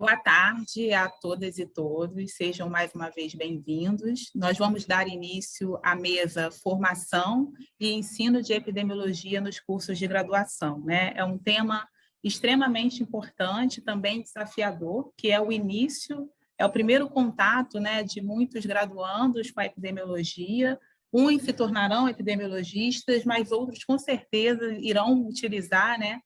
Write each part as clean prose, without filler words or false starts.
Boa tarde a todas e todos, sejam mais uma vez bem-vindos. Nós vamos dar início à mesa Formação e Ensino de Epidemiologia nos cursos de graduação, né? É um tema extremamente importante, também desafiador, que é o início, é o primeiro contato, né, de muitos graduandos com a epidemiologia. Uns se tornarão epidemiologistas, mas outros, com certeza, irão utilizar, né,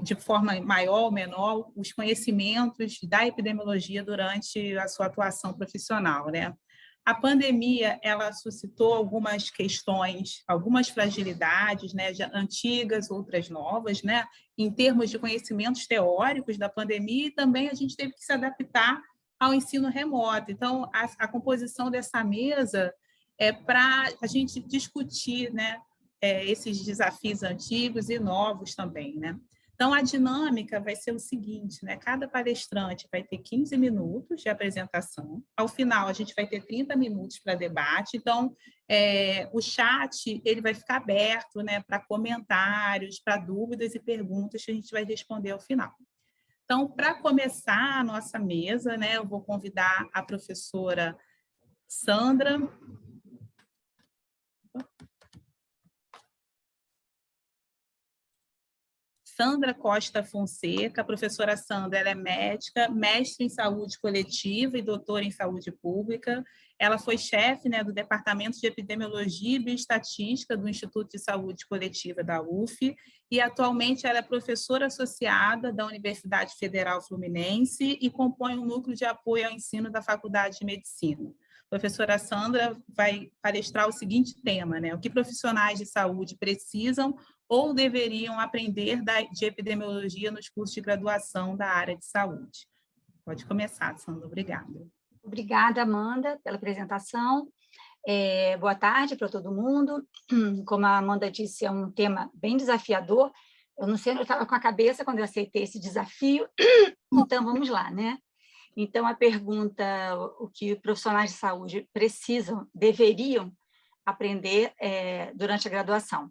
de forma maior ou menor, os conhecimentos da epidemiologia durante a sua atuação profissional, né? A pandemia, ela suscitou algumas questões, algumas fragilidades, né, antigas, outras novas, né, em termos de conhecimentos teóricos da pandemia, e também a gente teve que se adaptar ao ensino remoto. Então, a composição dessa mesa é para a gente discutir, né, esses desafios antigos e novos também, né? Então, a dinâmica vai ser o seguinte, né? Cada palestrante vai ter 15 minutos de apresentação. Ao final, a gente vai ter 30 minutos para debate. Então, o chat ele vai ficar aberto, né, para comentários, para dúvidas e perguntas que a gente vai responder ao final. Então, para começar a nossa mesa, né, eu vou convidar a professora Sandra. Sandra Costa Fonseca. A professora Sandra, ela é médica, mestre em saúde coletiva e doutora em saúde pública. Ela foi chefe, né, do Departamento de Epidemiologia e Bioestatística do Instituto de Saúde Coletiva da UF e atualmente ela é professora associada da Universidade Federal Fluminense e compõe um núcleo de apoio ao ensino da Faculdade de Medicina. A professora Sandra vai palestrar o seguinte tema, né? O que profissionais de saúde precisam ou deveriam aprender de epidemiologia nos cursos de graduação da área de saúde. Pode começar, Sandra. Obrigada. Obrigada, Amanda, pela apresentação. Boa tarde para todo mundo. Como a Amanda disse, é um tema bem desafiador. Eu não sei, eu estava com a cabeça quando eu aceitei esse desafio. Então, vamos lá, né? Então, a pergunta, o que profissionais de saúde precisam, deveriam aprender durante a graduação.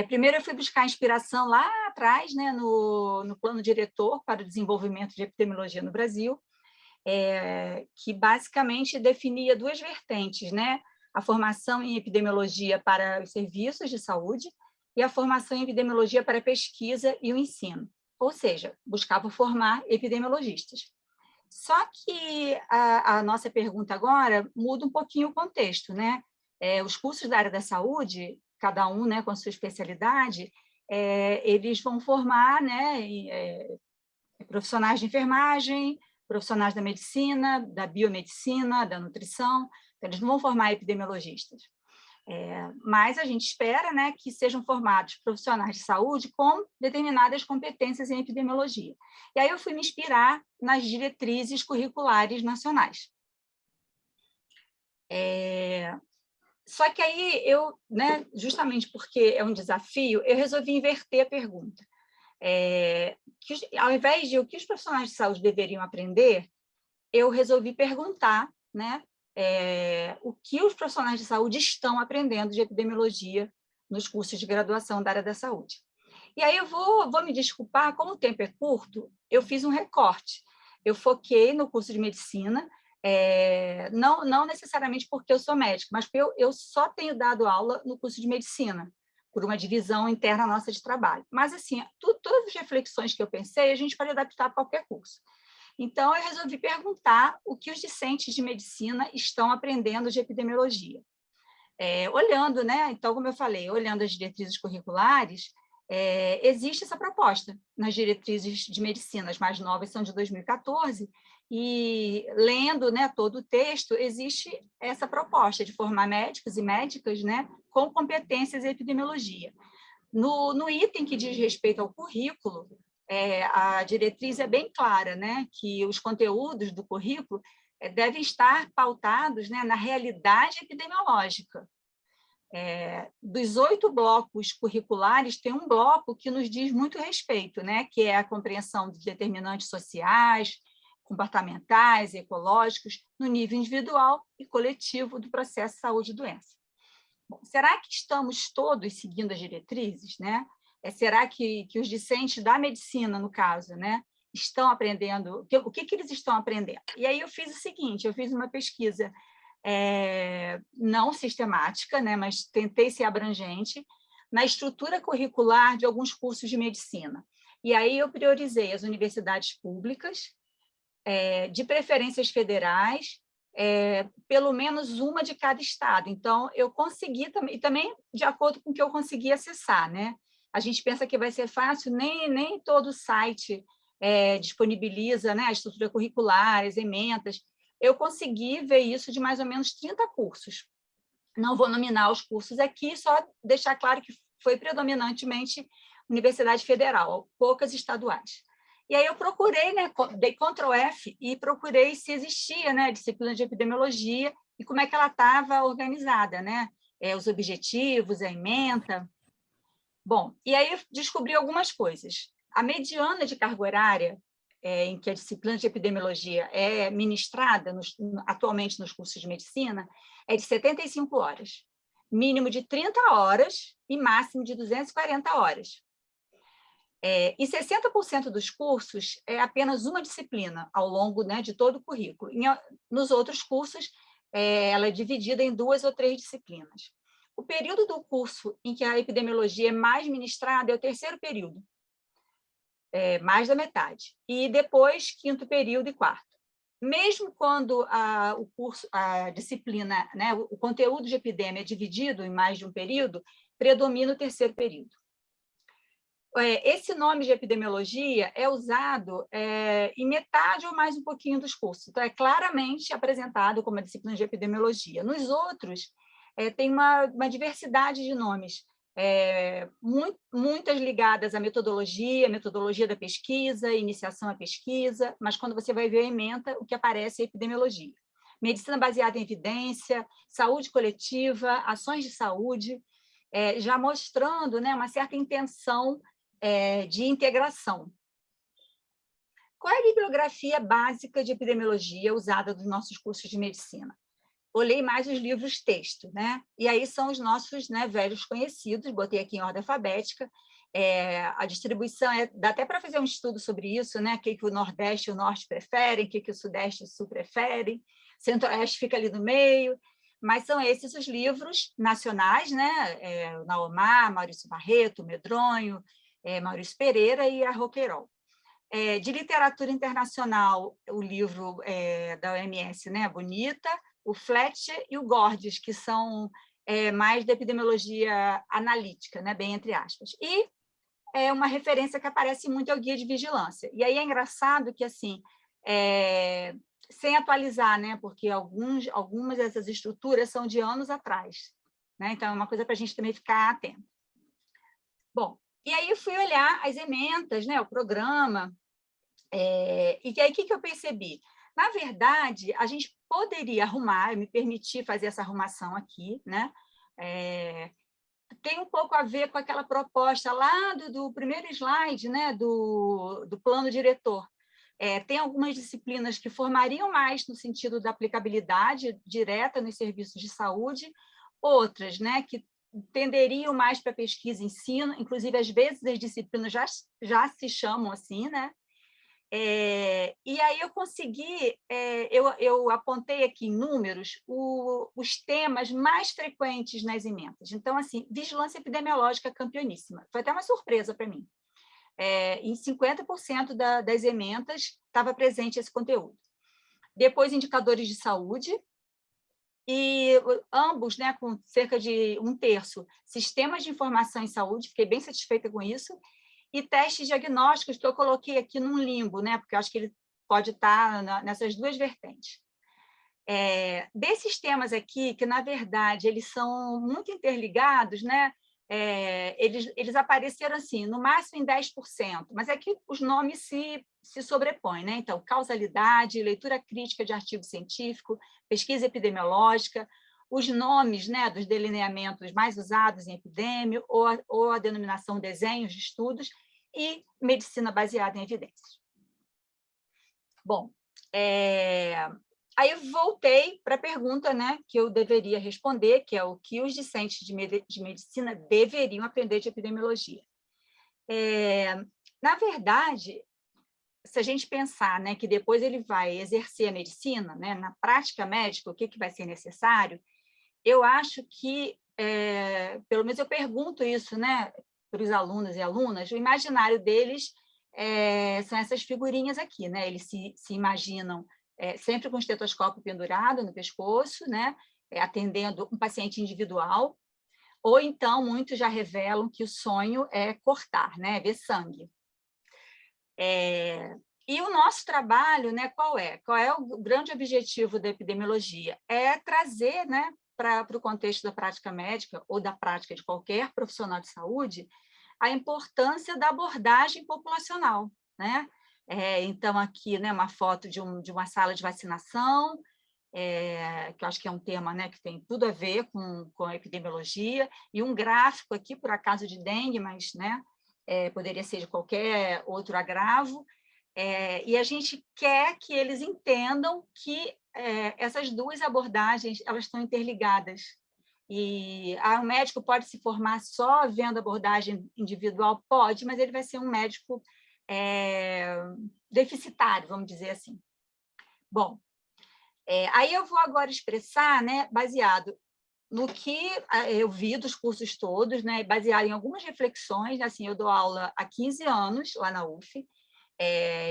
Primeiro, eu fui buscar inspiração lá atrás, né, no plano diretor para o desenvolvimento de epidemiologia no Brasil, que basicamente definia duas vertentes, né? A formação em epidemiologia para os serviços de saúde e a formação em epidemiologia para a pesquisa e o ensino. Ou seja, buscava formar epidemiologistas. Só que a nossa pergunta agora muda um pouquinho o contexto, né? Os cursos da área da saúde, cada um, né, com a sua especialidade, eles vão formar, né, profissionais de enfermagem, profissionais da medicina, da biomedicina, da nutrição, então, eles não vão formar epidemiologistas. Mas a gente espera, né, que sejam formados profissionais de saúde com determinadas competências em epidemiologia. E aí eu fui me inspirar nas diretrizes curriculares nacionais. Só que aí eu, né, justamente porque é um desafio, eu resolvi inverter a pergunta. Ao invés de o que os profissionais de saúde deveriam aprender, eu resolvi perguntar, né, o que os profissionais de saúde estão aprendendo de epidemiologia nos cursos de graduação da área da saúde. E aí eu vou me desculpar, como o tempo é curto, eu fiz um recorte. Eu foquei no curso de medicina, não necessariamente porque eu sou médica, mas porque eu só tenho dado aula no curso de medicina, por uma divisão interna nossa de trabalho. Mas, assim, todas as reflexões que eu pensei, a gente pode adaptar a qualquer curso. Então, eu resolvi perguntar o que os discentes de medicina estão aprendendo de epidemiologia. Olhando, né? Então, como eu falei, olhando as diretrizes curriculares, existe essa proposta nas diretrizes de medicina, as mais novas são de 2014, e lendo, né, todo o texto, existe essa proposta de formar médicos e médicas, né, com competências em epidemiologia. No item que diz respeito ao currículo, a diretriz é bem clara, né, que os conteúdos do currículo devem estar pautados, né, na realidade epidemiológica. Dos 8 blocos curriculares, tem um bloco que nos diz muito respeito, né, que é a compreensão de determinantes sociais, comportamentais, ecológicos, no nível individual e coletivo do processo de saúde e doença. Bom, será que estamos todos seguindo as diretrizes, né? Será que os discentes da medicina, no caso, né, estão aprendendo, o que eles estão aprendendo. E aí eu fiz o seguinte, eu fiz uma pesquisa não sistemática, né, mas tentei ser abrangente, na estrutura curricular de alguns cursos de medicina. E aí eu priorizei as universidades públicas, de preferências federais, pelo menos uma de cada estado. Então, eu consegui, e também de acordo com o que eu consegui acessar, né? A gente pensa que vai ser fácil, nem todo site disponibiliza, né, a estrutura curricular, as ementas. Eu consegui ver isso de mais ou menos 30 cursos. Não vou nominar os cursos aqui, só deixar claro que foi predominantemente Universidade Federal, poucas estaduais. E aí eu procurei, né, dei Ctrl F e procurei se existia, né, disciplina de epidemiologia e como é que ela estava organizada, né, os objetivos, a ementa. Bom, e aí eu descobri algumas coisas. A mediana de carga horária em que a disciplina de epidemiologia é ministrada atualmente nos cursos de medicina é de 75 horas, mínimo de 30 horas e máximo de 240 horas. E 60% dos cursos é apenas uma disciplina ao longo, né, de todo o currículo. Nos outros cursos, ela é dividida em 2 ou 3 disciplinas. O período do curso em que a epidemiologia é mais ministrada é o terceiro período, mais da metade. E depois, quinto período e quarto. Mesmo quando a disciplina, né, o conteúdo de epidemia é dividido em mais de um período, predomina o terceiro período. Esse nome de epidemiologia é usado em metade ou mais um pouquinho dos cursos. Então, é claramente apresentado como a disciplina de epidemiologia. Nos outros, tem uma diversidade de nomes, muitas ligadas à metodologia da pesquisa, iniciação à pesquisa, mas quando você vai ver a ementa, o que aparece é epidemiologia. Medicina baseada em evidência, saúde coletiva, ações de saúde, já mostrando, né, uma certa intenção de integração. Qual é a bibliografia básica de epidemiologia usada nos nossos cursos de medicina? Olhei mais os livros texto, né? E aí são os nossos, né, velhos conhecidos, botei aqui em ordem alfabética. A distribuição, dá até para fazer um estudo sobre isso, né? O que o Nordeste e o Norte preferem, o que o Sudeste e o Sul preferem, Centro-Oeste fica ali no meio, mas são esses os livros nacionais, né? Naomar, Maurício Barreto, Medronho, Maurício Pereira e a Roqueirol. De literatura internacional, o livro da OMS, né? Bonita, o Fletcher e o Gordes, que são mais da epidemiologia analítica, né? Bem entre aspas. E uma referência que aparece muito é o Guia de Vigilância. E aí é engraçado que, assim, sem atualizar, né? Porque algumas dessas estruturas são de anos atrás, né? Então, é uma coisa para a gente também ficar atento. Bom, e aí eu fui olhar as ementas, né, o programa, e aí o que eu percebi? Na verdade, a gente poderia arrumar, eu me permiti fazer essa arrumação aqui, né? Tem um pouco a ver com aquela proposta lá do primeiro slide, né, do plano diretor. Tem algumas disciplinas que formariam mais no sentido da aplicabilidade direta nos serviços de saúde, outras, né, que tenderiam mais para pesquisa e ensino, inclusive, às vezes, as disciplinas já se chamam assim, né? E aí eu consegui, eu apontei aqui em números os temas mais frequentes nas ementas. Então, assim, vigilância epidemiológica campeoníssima. Foi até uma surpresa para mim. Em 50% das ementas estava presente esse conteúdo. Depois, indicadores de saúde, e ambos, né, com cerca de 1/3, sistemas de informação em saúde, fiquei bem satisfeita com isso, e testes diagnósticos que eu coloquei aqui num limbo, né, porque eu acho que ele pode estar nessas duas vertentes. Desses temas aqui, que, na verdade, eles são muito interligados, né, eles apareceram assim, no máximo em 10%, mas é que os nomes se sobrepõem, né? Então, causalidade, leitura crítica de artigo científico, pesquisa epidemiológica, os nomes, né, dos delineamentos mais usados em epidemia, ou a denominação desenhos de estudos, e medicina baseada em evidências. Bom, aí eu voltei para a pergunta, né, que eu deveria responder, que é o que os discentes de medicina deveriam aprender de epidemiologia. Na verdade, se a gente pensar, né, que depois ele vai exercer a medicina, né, na prática médica, o que vai ser necessário, eu acho que, pelo menos eu pergunto isso, né, para os alunos e alunas, o imaginário deles são essas figurinhas aqui, né? Eles se imaginam sempre com o estetoscópio pendurado no pescoço, né, atendendo um paciente individual, ou então muitos já revelam que o sonho é cortar, né, ver sangue. E o nosso trabalho, né, qual é? Qual é o grande objetivo da epidemiologia? É trazer, né, para o contexto da prática médica ou da prática de qualquer profissional de saúde, a importância da abordagem populacional, né? Então, aqui, né, uma foto de uma sala de vacinação, que eu acho que é um tema, né, que tem tudo a ver com a epidemiologia, e um gráfico aqui, por acaso, de dengue, mas, né, poderia ser de qualquer outro agravo, e a gente quer que eles entendam que essas duas abordagens elas estão interligadas. E o médico pode se formar só vendo abordagem individual? Pode, mas ele vai ser um médico deficitário, vamos dizer assim. Bom, aí eu vou agora expressar, né, baseado no que eu vi dos cursos todos, né, baseado em algumas reflexões. Assim, eu dou aula há 15 anos lá na UF,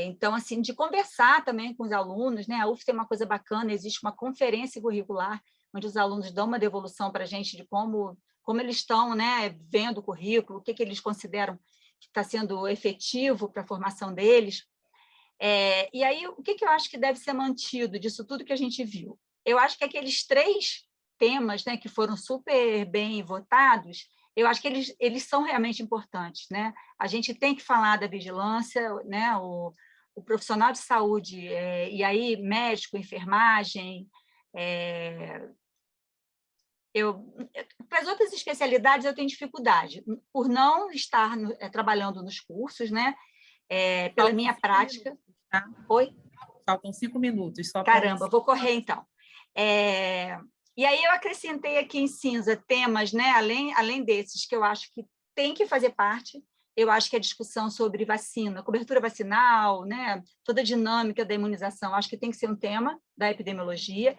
então, assim, de conversar também com os alunos, né? A UF tem uma coisa bacana, existe uma conferência curricular, onde os alunos dão uma devolução para a gente de como eles estão, né, vendo o currículo, o que eles consideram que está sendo efetivo para a formação deles. E aí, o que eu acho que deve ser mantido disso tudo que a gente viu? Eu acho que aqueles 3 temas, né, que foram super bem votados, eu acho que eles são realmente importantes, né? A gente tem que falar da vigilância, né? O profissional de saúde, e aí médico, enfermagem, para as outras especialidades eu tenho dificuldade, por não estar trabalhando nos cursos, né? Pela minha prática. Minutos, tá? Oi? Faltam 5 minutos só para Caramba, vou correr então. E aí eu acrescentei aqui em cinza temas, né, além desses, que eu acho que tem que fazer parte. Eu acho que a discussão sobre vacina, cobertura vacinal, né, toda a dinâmica da imunização, acho que tem que ser um tema da epidemiologia.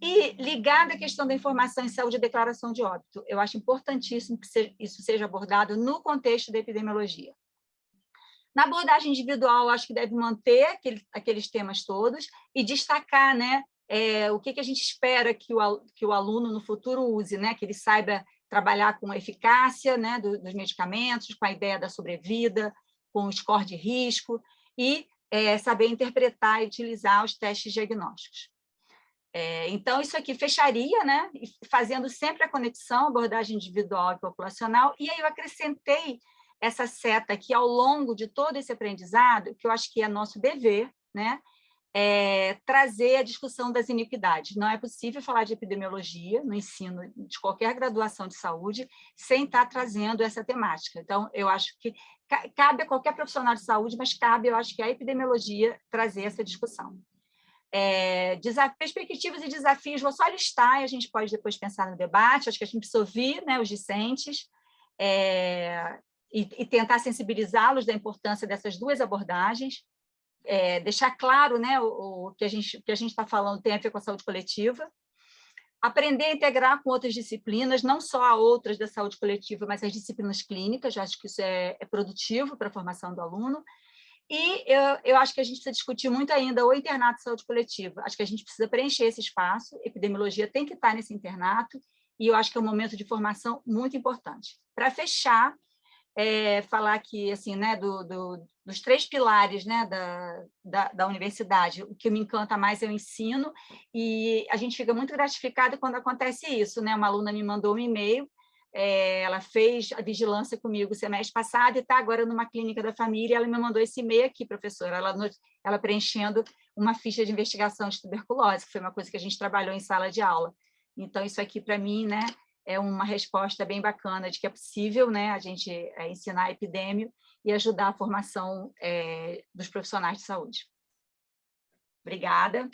E ligado à questão da informação em saúde e declaração de óbito, eu acho importantíssimo que isso seja abordado no contexto da epidemiologia. Na abordagem individual, acho que deve manter aqueles temas todos e destacar, né, o que a gente espera que o aluno no futuro use, né, que ele saiba trabalhar com a eficácia, né, dos medicamentos, com a ideia da sobrevida, com o score de risco e saber interpretar e utilizar os testes diagnósticos. Então, isso aqui fecharia, né, fazendo sempre a conexão, abordagem individual e populacional, e aí eu acrescentei essa seta aqui ao longo de todo esse aprendizado, que eu acho que é nosso dever, né, trazer a discussão das iniquidades. Não é possível falar de epidemiologia no ensino de qualquer graduação de saúde sem estar trazendo essa temática. Então, eu acho que cabe a qualquer profissional de saúde, mas cabe, eu acho que a epidemiologia trazer essa discussão. Perspectivas e desafios, vou só listar e a gente pode depois pensar no debate. Acho que a gente precisa ouvir, né, os discentes e tentar sensibilizá-los da importância dessas duas abordagens, deixar claro, né, o que a gente está falando tem a ver com a saúde coletiva, aprender a integrar com outras disciplinas, não só a outras da saúde coletiva, mas as disciplinas clínicas. Eu acho que isso é produtivo para a formação do aluno. E eu acho que a gente precisa discutir muito ainda o internato de saúde coletiva. Acho que a gente precisa preencher esse espaço, a epidemiologia tem que estar nesse internato, e eu acho que é um momento de formação muito importante. Para fechar, falar aqui assim, né, dos 3 pilares, né, da universidade. O que me encanta mais é o ensino, e a gente fica muito gratificada quando acontece isso, né? Uma aluna me mandou um e-mail, ela fez a vigilância comigo semestre passado e está agora numa clínica da família, ela me mandou esse e-mail aqui, professora, ela preenchendo uma ficha de investigação de tuberculose, que foi uma coisa que a gente trabalhou em sala de aula. Então, isso aqui, para mim, né, é uma resposta bem bacana de que é possível, né, a gente ensinar a epidemia e ajudar a formação dos profissionais de saúde. Obrigada.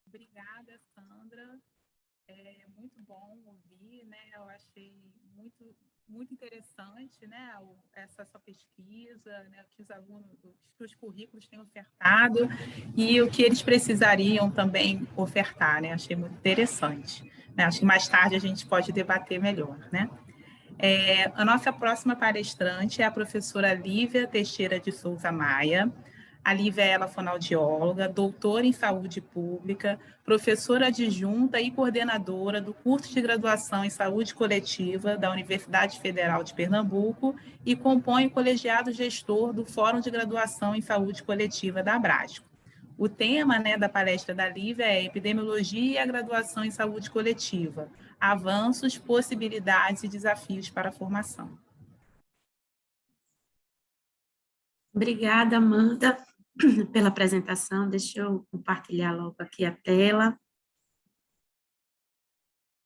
Obrigada, Sandra. É muito bom ouvir, né? Eu achei muito Muito interessante, né, essa pesquisa, né, que os alunos, que os currículos têm ofertado e o que eles precisariam também ofertar, né? Achei muito interessante. Né? Acho que mais tarde a gente pode debater melhor, né? A nossa próxima palestrante é a professora Lívia Teixeira de Souza Maia. A Lívia é fonoaudióloga, doutora em saúde pública, professora adjunta e coordenadora do curso de graduação em saúde coletiva da Universidade Federal de Pernambuco e compõe o colegiado gestor do Fórum de Graduação em Saúde Coletiva da Abrasco. O tema, né, da palestra da Lívia é Epidemiologia e a Graduação em Saúde Coletiva, avanços, possibilidades e desafios para a formação. Obrigada, Amanda, pela apresentação. Deixa eu compartilhar logo aqui a tela.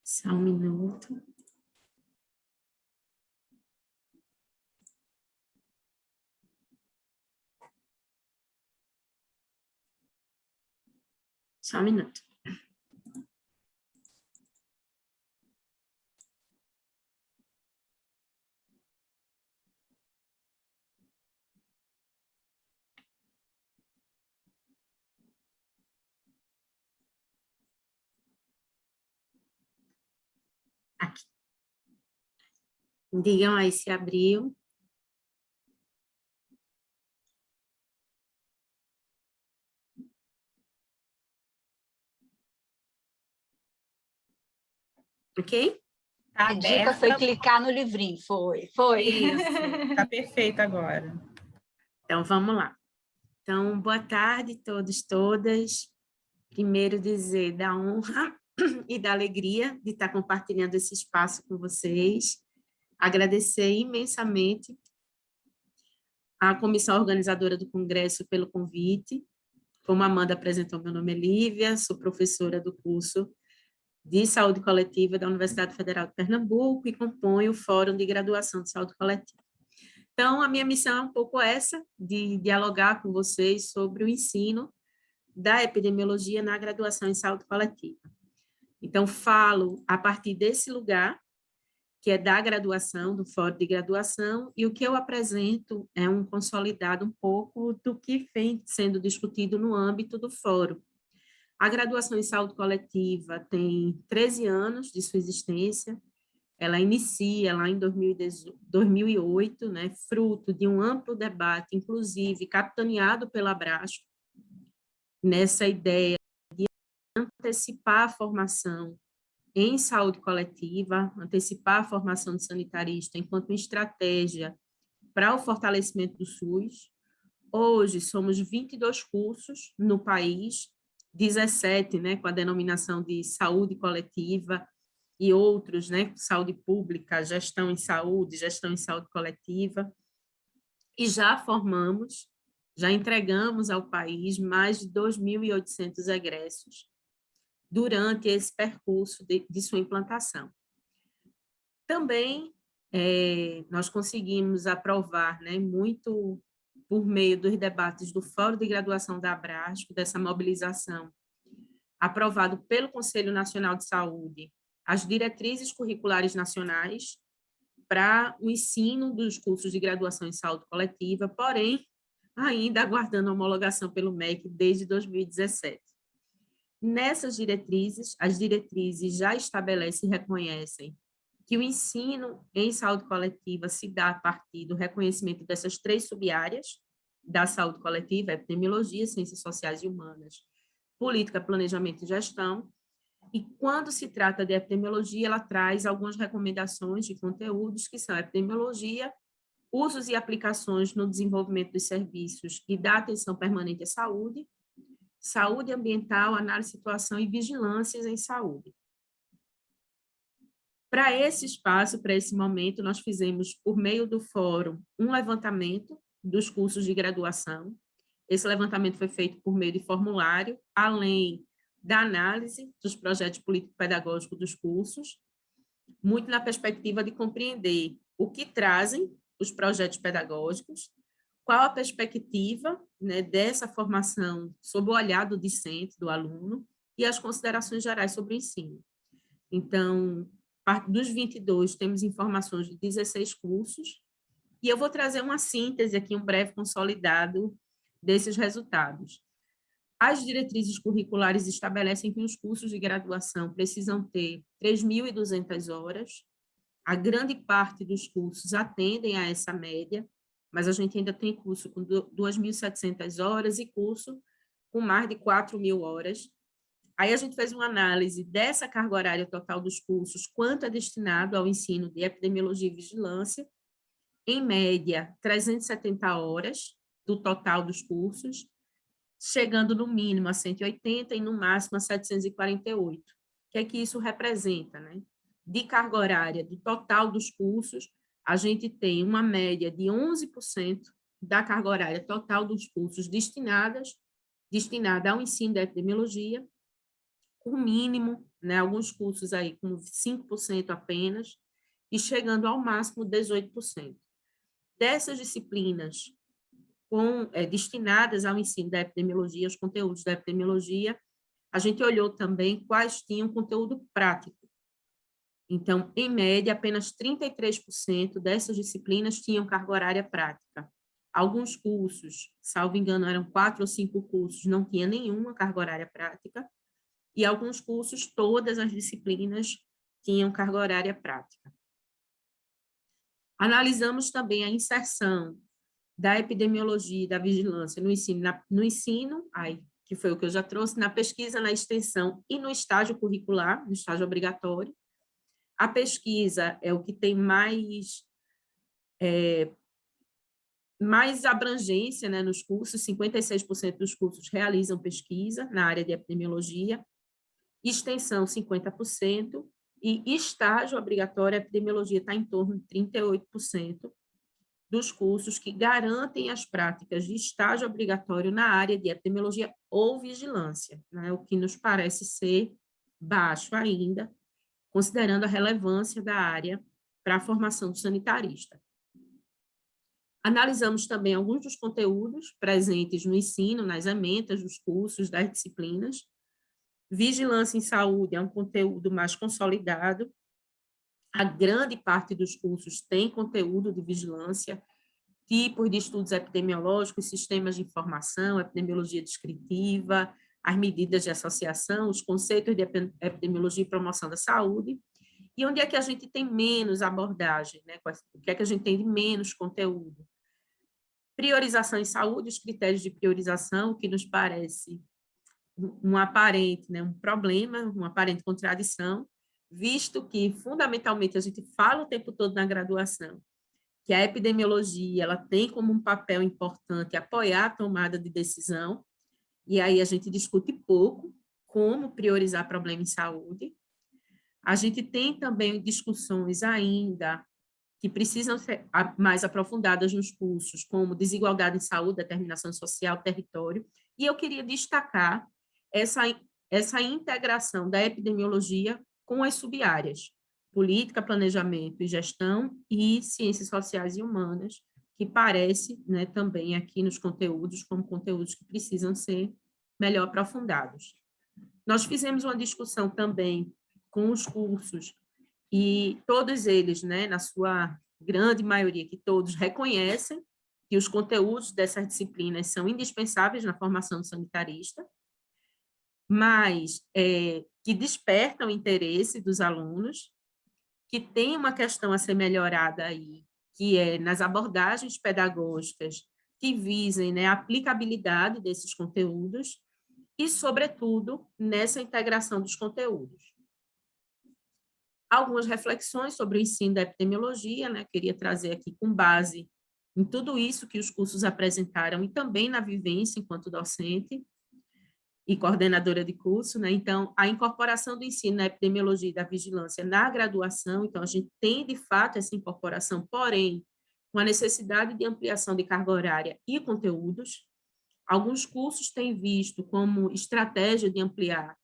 Só um minuto. Só um minuto. Aqui. Digam aí se abriu. Ok? Tá, a dica foi clicar no livrinho, foi. Isso, está perfeito agora. Então, vamos lá. Então, boa tarde a todos, todas. Primeiro dizer da honra e da alegria de estar compartilhando esse espaço com vocês. Agradecer imensamente à comissão organizadora do Congresso pelo convite. Como a Amanda apresentou, meu nome é Lívia, sou professora do curso de Saúde Coletiva da Universidade Federal de Pernambuco e componho o Fórum de Graduação de Saúde Coletiva. Então, a minha missão é um pouco essa, de dialogar com vocês sobre o ensino da epidemiologia na graduação em saúde coletiva. Então, falo a partir desse lugar, que é da graduação, do Fórum de Graduação, e o que eu apresento é um consolidado um pouco do que vem sendo discutido no âmbito do Fórum. A graduação em saúde coletiva tem 13 anos de sua existência, ela inicia lá em 2008, né, fruto de um amplo debate, inclusive capitaneado pela Abrasco, nessa ideia de antecipar a formação em saúde coletiva, antecipar a formação de sanitarista enquanto uma estratégia para o fortalecimento do SUS. Hoje, somos 22 cursos no país, 17, né, com a denominação de saúde coletiva e outros, né, saúde pública, gestão em saúde coletiva, e já formamos, já entregamos ao país mais de 2.800 egressos durante esse percurso de sua implantação. Também nós conseguimos aprovar, né, muito por meio dos debates do Fórum de Graduação da Abrasco, dessa mobilização, aprovado pelo Conselho Nacional de Saúde, as diretrizes curriculares nacionais para o ensino dos cursos de graduação em saúde coletiva, porém, ainda aguardando a homologação pelo MEC desde 2017. Nessas diretrizes, as diretrizes já estabelecem e reconhecem que o ensino em saúde coletiva se dá a partir do reconhecimento dessas 3 sub-áreas da saúde coletiva: epidemiologia, ciências sociais e humanas, política, planejamento e gestão. E quando se trata de epidemiologia, ela traz algumas recomendações de conteúdos que são epidemiologia, usos e aplicações no desenvolvimento dos serviços e da atenção permanente à saúde, saúde ambiental, análise de situação e vigilâncias em saúde. Para esse espaço, para esse momento, nós fizemos, por meio do fórum, um levantamento dos cursos de graduação. Esse levantamento foi feito por meio de formulário, além da análise dos projetos político-pedagógicos dos cursos, muito na perspectiva de compreender o que trazem os projetos pedagógicos, qual a perspectiva, né, dessa formação sob o olhar do discente, do aluno, e as considerações gerais sobre o ensino. Então, dos 22, temos informações de 16 cursos, e eu vou trazer uma síntese aqui, um breve consolidado desses resultados. As diretrizes curriculares estabelecem que os cursos de graduação precisam ter 3.200 horas. A grande parte dos cursos atendem a essa média, mas a gente ainda tem curso com 2.700 horas e curso com mais de 4.000 horas. Aí a gente fez uma análise dessa carga horária total dos cursos, quanto é destinado ao ensino de epidemiologia e vigilância, em média, 370 horas do total dos cursos, chegando no mínimo a 180 e no máximo a 748. O que é que isso representa, né? De carga horária do total dos cursos, a gente tem uma média de 11% da carga horária total dos cursos destinada ao ensino da epidemiologia, com mínimo, né, alguns cursos aí com 5% apenas, e chegando ao máximo 18%. Dessas disciplinas destinadas ao ensino da epidemiologia, os conteúdos da epidemiologia, a gente olhou também quais tinham conteúdo prático. Então, em média, apenas 33% dessas disciplinas tinham carga horária prática. Alguns cursos, salvo engano, eram 4 ou 5 cursos, não tinha nenhuma carga horária prática, e alguns cursos, todas as disciplinas tinham carga horária prática. Analisamos também a inserção da epidemiologia e da vigilância no ensino, que foi o que eu já trouxe, na pesquisa, na extensão e no estágio curricular, no estágio obrigatório. A pesquisa é o que tem mais abrangência, né, nos cursos, 56% dos cursos realizam pesquisa na área de epidemiologia, extensão 50%, e estágio obrigatório, a epidemiologia está em torno de 38% dos cursos que garantem as práticas de estágio obrigatório na área de epidemiologia ou vigilância, né, o que nos parece ser baixo ainda, considerando a relevância da área para a formação do sanitarista. Analisamos também alguns dos conteúdos presentes no ensino, nas ementas dos cursos, das disciplinas. Vigilância em saúde é um conteúdo mais consolidado. A grande parte dos cursos tem conteúdo de vigilância, tipos de estudos epidemiológicos, sistemas de informação, epidemiologia descritiva, as medidas de associação, os conceitos de epidemiologia e promoção da saúde. E onde é que a gente tem menos abordagem, né? O que é que a gente tem de menos conteúdo? Priorização em saúde, os critérios de priorização, o que nos parece um aparente, né, um problema, uma aparente contradição, visto que, fundamentalmente, a gente fala o tempo todo na graduação, que a epidemiologia ela tem como um papel importante apoiar a tomada de decisão, e aí a gente discute pouco como priorizar problema em saúde. A gente tem também discussões ainda que precisam ser mais aprofundadas nos cursos, como desigualdade em saúde, determinação social, território, e eu queria destacar essa integração da epidemiologia com as subáreas, política, planejamento e gestão e ciências sociais e humanas, que parece, né, também aqui nos conteúdos, como conteúdos que precisam ser melhor aprofundados. Nós fizemos uma discussão também com os cursos, e todos eles, né, na sua grande maioria, que todos reconhecem que os conteúdos dessas disciplinas são indispensáveis na formação do sanitarista, mas que despertam o interesse dos alunos, que tem uma questão a ser melhorada aí, que é nas abordagens pedagógicas que visem, né, a aplicabilidade desses conteúdos e, sobretudo, nessa integração dos conteúdos. Algumas reflexões sobre o ensino da epidemiologia, né, queria trazer aqui com base em tudo isso que os cursos apresentaram e também na vivência enquanto docente e coordenadora de curso, né? Então, a incorporação do ensino na epidemiologia e da vigilância na graduação, então, a gente tem, de fato, essa incorporação, porém, com a necessidade de ampliação de carga horária e conteúdos. Alguns cursos têm visto como estratégia de ampliar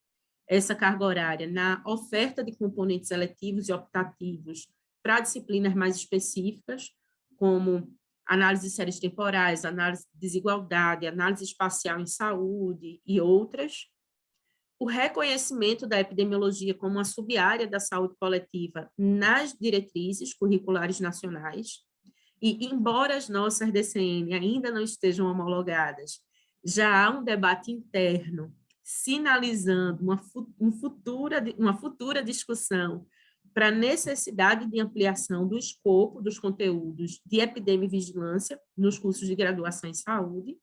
essa carga horária na oferta de componentes eletivos e optativos para disciplinas mais específicas, como análise de séries temporais, análise de desigualdade, análise espacial em saúde e outras. o reconhecimento da epidemiologia como uma sub-área da saúde coletiva nas diretrizes curriculares nacionais, e embora as nossas DCM ainda não estejam homologadas, já há um debate interno sinalizando uma futura discussão para a necessidade de ampliação do escopo dos conteúdos de epidemivigilância nos cursos de graduação em saúde.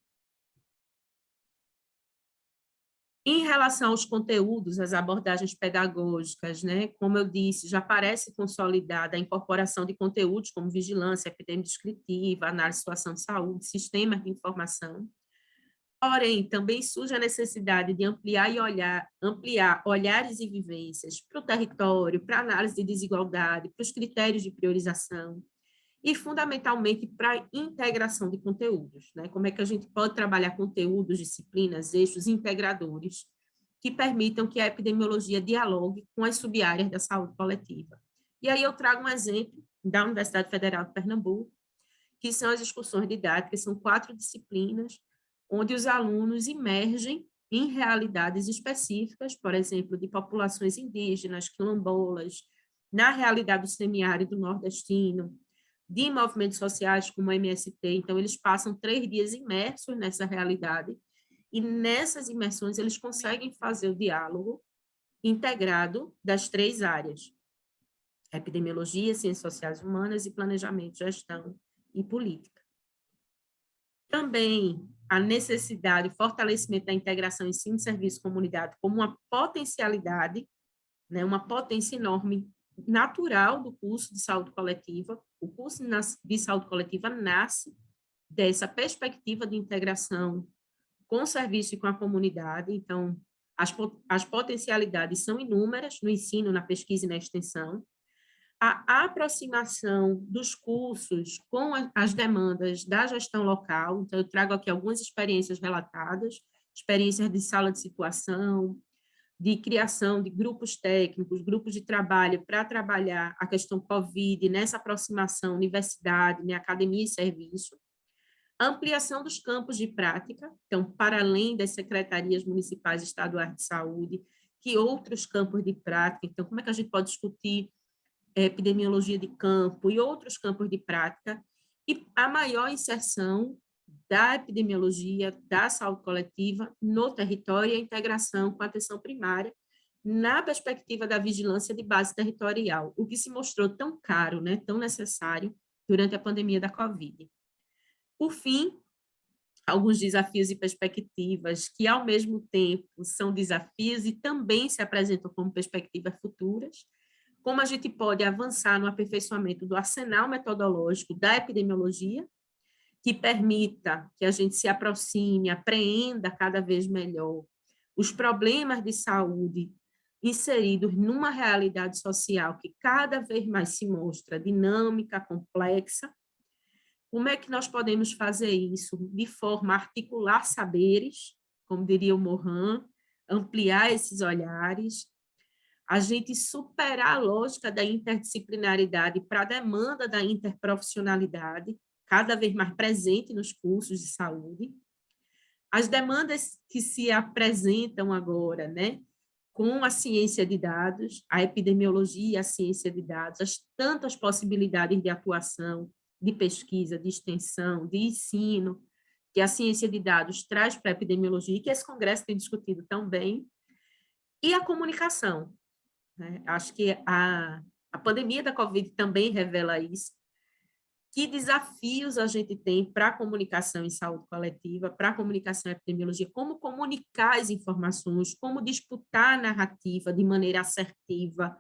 Em relação aos conteúdos, as abordagens pedagógicas, né, como eu disse, já parece consolidada a incorporação de conteúdos como vigilância epidemiodescritiva, análise de situação de saúde, sistemas de informação. Porém, também surge a necessidade de ampliar olhares e vivências para o território, para a análise de desigualdade, para os critérios de priorização e, fundamentalmente, para a integração de conteúdos, né? Como é que a gente pode trabalhar conteúdos, disciplinas, eixos integradores que permitam que a epidemiologia dialogue com as sub-áreas da saúde coletiva. E aí eu trago um exemplo da Universidade Federal de Pernambuco, que são as excursões didáticas, são 4 disciplinas, onde os alunos emergem em realidades específicas, por exemplo, de populações indígenas, quilombolas, na realidade do semiárido nordestino, de movimentos sociais como a MST. Então, eles passam 3 dias imersos nessa realidade, e nessas imersões eles conseguem fazer o diálogo integrado das 3 áreas: epidemiologia, ciências sociais e humanas e planejamento, gestão e política. Também a necessidade e fortalecimento da integração ensino, serviço e comunidade como uma potencialidade, né, uma potência enorme, natural do curso de saúde coletiva. O curso de saúde coletiva nasce dessa perspectiva de integração com o serviço e com a comunidade. Então, as potencialidades são inúmeras no ensino, na pesquisa e na extensão. A aproximação dos cursos com as demandas da gestão local. Então, eu trago aqui algumas experiências relatadas, experiências de sala de situação, de criação de grupos técnicos, grupos de trabalho para trabalhar a questão COVID, nessa aproximação universidade, né, academia e serviço. Ampliação dos campos de prática, então, para além das secretarias municipais e estaduais de saúde, que outros campos de prática, então, como é que a gente pode discutir epidemiologia de campo e outros campos de prática, e a maior inserção da epidemiologia, da saúde coletiva no território e a integração com a atenção primária na perspectiva da vigilância de base territorial, o que se mostrou tão caro, né, tão necessário durante a pandemia da Covid. Por fim, alguns desafios e perspectivas que, ao mesmo tempo, são desafios e também se apresentam como perspectivas futuras. Como a gente pode avançar no aperfeiçoamento do arsenal metodológico da epidemiologia, que permita que a gente se aproxime, apreenda cada vez melhor os problemas de saúde inseridos numa realidade social que cada vez mais se mostra dinâmica, complexa. Como é que nós podemos fazer isso de forma a articular saberes, como diria o Morin, ampliar esses olhares, a gente superar a lógica da interdisciplinaridade para a demanda da interprofissionalidade, cada vez mais presente nos cursos de saúde. As demandas que se apresentam agora, né, com a ciência de dados, a epidemiologia e a ciência de dados, as tantas possibilidades de atuação, de pesquisa, de extensão, de ensino, que a ciência de dados traz para a epidemiologia, e que esse congresso tem discutido tão bem, e a comunicação. Né? Acho que a pandemia da Covid também revela isso. Que desafios a gente tem para a comunicação em saúde coletiva, para a comunicação em epidemiologia, como comunicar as informações, como disputar a narrativa de maneira assertiva,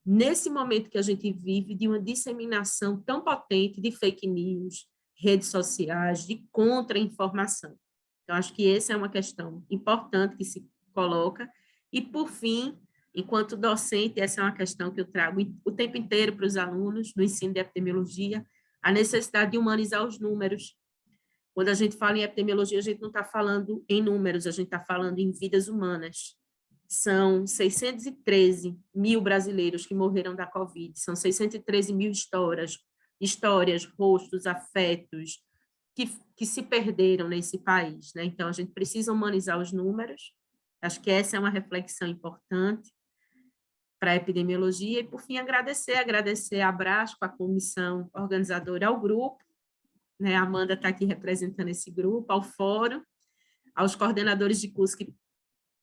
nesse momento que a gente vive de uma disseminação tão potente de fake news, redes sociais, de contra-informação. Então, acho que essa é uma questão importante que se coloca. E, por fim, enquanto docente, essa é uma questão que eu trago o tempo inteiro para os alunos no ensino de epidemiologia, a necessidade de humanizar os números. Quando a gente fala em epidemiologia, a gente não está falando em números, a gente está falando em vidas humanas. São 613 mil brasileiros que morreram da Covid, são 613 mil histórias, rostos, afetos, que se perderam nesse país. Né? Então, a gente precisa humanizar os números Acho que essa é uma reflexão importante para a epidemiologia. E, por fim, agradecer a Abrasco, a comissão organizadora, ao grupo, né? A Amanda está aqui representando esse grupo, ao fórum, aos coordenadores de curso que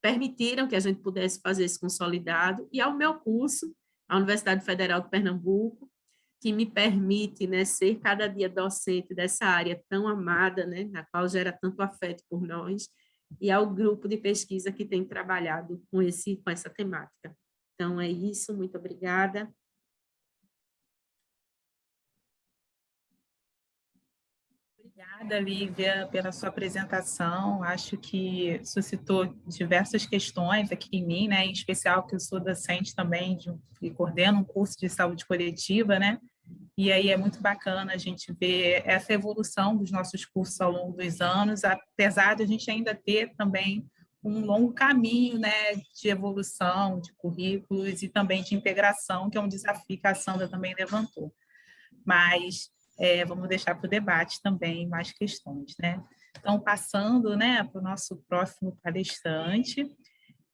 permitiram que a gente pudesse fazer esse consolidado, e ao meu curso, a Universidade Federal de Pernambuco, que me permite, né, ser cada dia docente dessa área tão amada, né, na qual gera tanto afeto por nós, e ao grupo de pesquisa que tem trabalhado com essa temática. Então, é isso, muito obrigada. Obrigada, Lívia, pela sua apresentação. Acho que suscitou diversas questões aqui em mim, né? Em especial que eu sou docente também e coordeno um curso de saúde coletiva, né? E aí é muito bacana a gente ver essa evolução dos nossos cursos ao longo dos anos, apesar de a gente ainda ter também um longo caminho, né, de evolução, de currículos e também de integração, que é um desafio que a Sandra também levantou. Mas vamos deixar para o debate também mais questões, né? Então, passando, né, para o nosso próximo palestrante,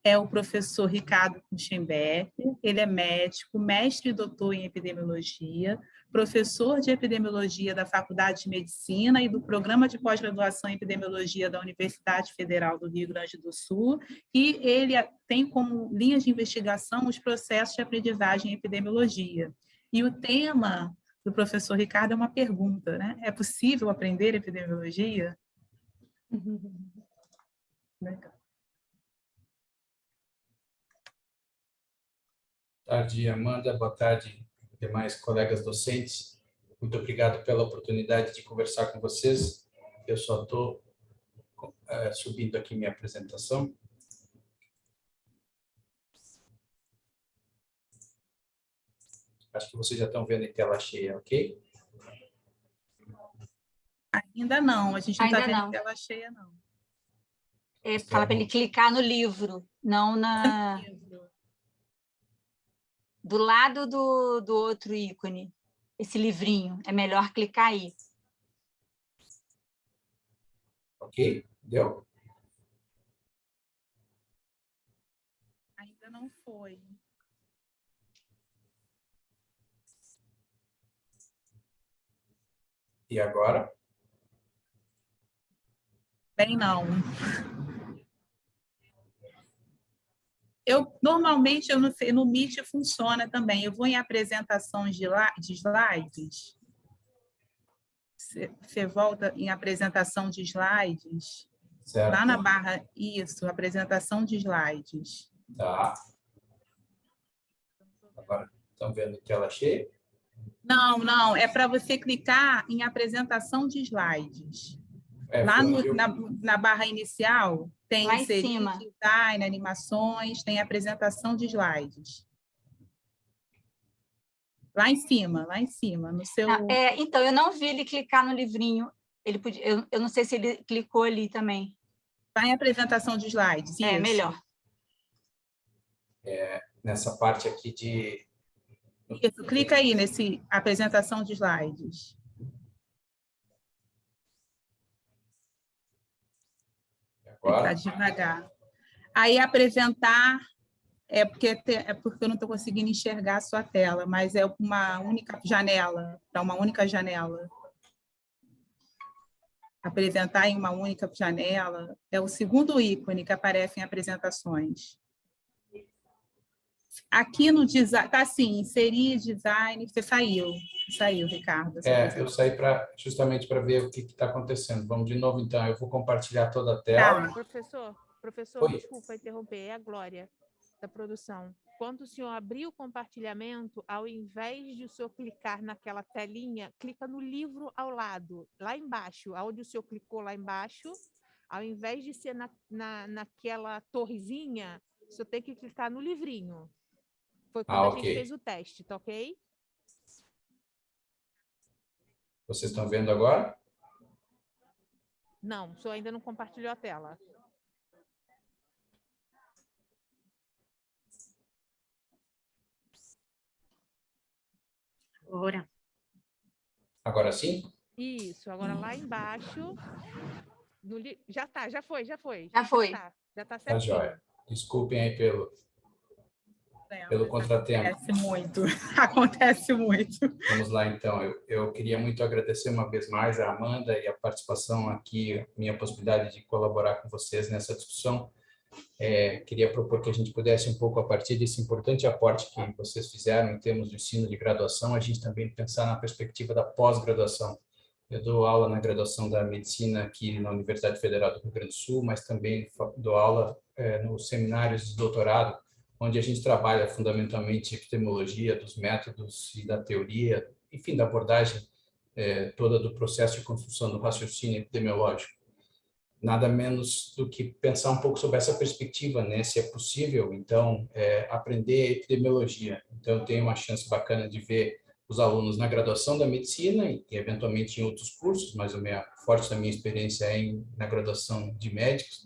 é o professor Ricardo Kuchenberg. Ele é médico, mestre e doutor em epidemiologia, professor de epidemiologia da Faculdade de Medicina e do Programa de Pós-Graduação em Epidemiologia da Universidade Federal do Rio Grande do Sul, e ele tem como linha de investigação os processos de aprendizagem em epidemiologia. E o tema do professor Ricardo é uma pergunta, né? É possível aprender epidemiologia? Legal. Boa tarde, Amanda. Boa tarde, demais colegas docentes. Muito obrigado pela oportunidade de conversar com vocês. Eu só estou subindo aqui minha apresentação. Acho que vocês já estão vendo em tela cheia, ok? Ainda não, a gente não está Ainda vendo não. em tela cheia, não. Fala para ele clicar no livro, não na... Do lado do outro ícone, esse livrinho. É melhor clicar aí. Ok? Deu? Ainda não foi. E agora? Bem, não. Normalmente, eu não sei, no Meet funciona também. Eu vou em apresentações de slides. Você volta em apresentação de slides. Certo. Lá na barra, isso, apresentação de slides. Tá. Agora, estão vendo em tela cheia? Não, é para você clicar em apresentação de slides. Lá na barra inicial, tem lá em inserir, cima. design, animações, tem apresentação de slides. Lá em cima, no seu... Então, eu não vi ele clicar no livrinho. Ele podia, eu não sei se ele clicou ali também. Vai em apresentação de slides, isso. Melhor. Nessa parte aqui de... Isso, clica aí nesse apresentação de slides. Agora? Está devagar. Aí apresentar, porque eu não estou conseguindo enxergar a sua tela, mas é uma única janela, para uma única janela. Apresentar em uma única janela é o segundo ícone que aparece em apresentações. Aqui no design, está assim, inserir design, você saiu, Ricardo. Eu saí justamente para ver o que está acontecendo. Vamos de novo, então. Eu vou compartilhar toda a tela. Tá. Professor, desculpa interromper, é a Glória, da produção. Quando o senhor abrir o compartilhamento, ao invés de o senhor clicar naquela telinha, clica no livro ao lado, lá embaixo, onde o senhor clicou lá embaixo, ao invés de ser naquela torrezinha, o senhor tem que clicar no livrinho. Foi quando a gente fez o teste, tá ok? Vocês estão vendo agora? Não, o senhor ainda não compartilhou a tela. Agora sim? Isso, agora lá embaixo... já foi. Já foi. Já tá Tá certinho. joia. Desculpem aí pelo contratempo. Acontece muito, acontece muito. Vamos lá, então. Eu queria muito agradecer uma vez mais a Amanda e a participação aqui, minha possibilidade de colaborar com vocês nessa discussão. Queria propor que a gente pudesse um pouco, a partir desse importante aporte que vocês fizeram em termos de ensino de graduação, a gente também pensar na perspectiva da pós-graduação. Eu dou aula na graduação da medicina aqui na Universidade Federal do Rio Grande do Sul, mas também dou aula nos seminários de doutorado, onde a gente trabalha fundamentalmente epidemiologia dos métodos e da teoria, enfim, da abordagem toda do processo de construção do raciocínio epidemiológico. Nada menos do que pensar um pouco sobre essa perspectiva, né? Se é possível, então, aprender epidemiologia. Então, eu tenho uma chance bacana de ver os alunos na graduação da medicina e, eventualmente, em outros cursos, mas forte da minha experiência é na graduação de médicos.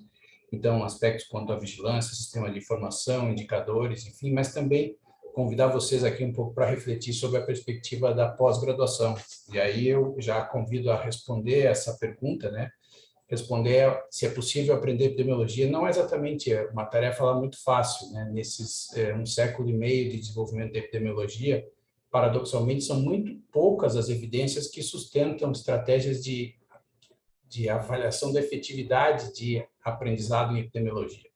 Então, aspectos quanto à vigilância, sistema de informação, indicadores, enfim, mas também convidar vocês aqui um pouco para refletir sobre a perspectiva da pós-graduação. E aí eu já convido a responder essa pergunta, né? Responder se é possível aprender epidemiologia não é exatamente uma tarefa lá muito fácil, né? Nesses 1,5 séculos de desenvolvimento da epidemiologia, paradoxalmente, são muito poucas as evidências que sustentam estratégias de avaliação da efetividade de aprendizado em epidemiologia.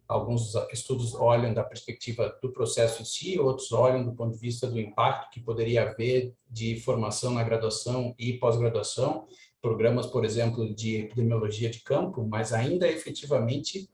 Alguns estudos olham da perspectiva do processo em si, outros olham do ponto de vista do impacto que poderia haver de formação na graduação e pós-graduação, programas, por exemplo, de epidemiologia de campo, mas ainda efetivamente,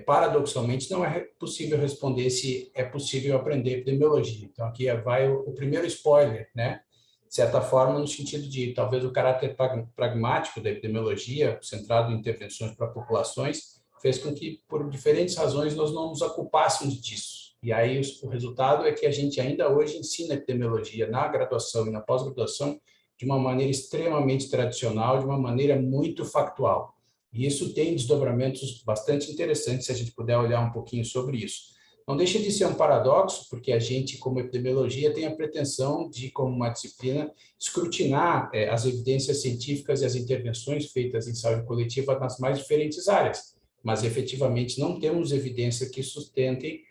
paradoxalmente, não é possível responder se é possível aprender epidemiologia. Então, aqui vai o primeiro spoiler, né? De certa forma, no sentido de talvez o caráter pragmático da epidemiologia, centrado em intervenções para populações, fez com que, por diferentes razões, nós não nos ocupássemos disso. E aí o resultado é que a gente ainda hoje ensina epidemiologia na graduação e na pós-graduação de uma maneira extremamente tradicional, de uma maneira muito factual. E isso tem desdobramentos bastante interessantes, se a gente puder olhar um pouquinho sobre isso. Não deixa de ser um paradoxo, porque a gente, como epidemiologia, tem a pretensão de, como uma disciplina, escrutinar as evidências científicas e as intervenções feitas em saúde coletiva nas mais diferentes áreas, mas efetivamente não temos evidência que sustentem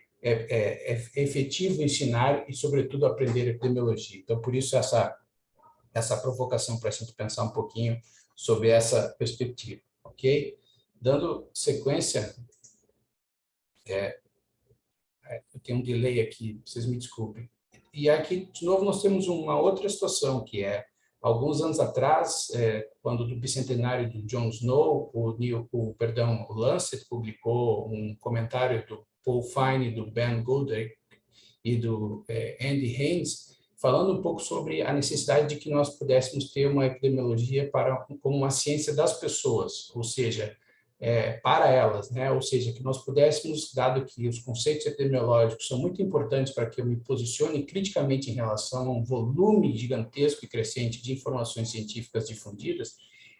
efetivo ensinar e, sobretudo, aprender epidemiologia. Então, por isso, essa provocação para a gente pensar um pouquinho sobre essa perspectiva, ok? Dando sequência, eu tenho um delay aqui, vocês me desculpem. E aqui, de novo, nós temos uma outra situação, que alguns anos atrás, quando do bicentenário do John Snow, o Lancet publicou um comentário do Paul Fine, do Ben Goldrick e do Andy Haynes, falando um pouco sobre a necessidade de que nós pudéssemos ter uma epidemiologia como uma ciência das pessoas, ou seja, para elas, né? Ou seja, que nós pudéssemos, dado que os conceitos epidemiológicos são muito importantes para que eu me posicione criticamente em relação a um volume gigantesco e crescente de informações científicas difundidas,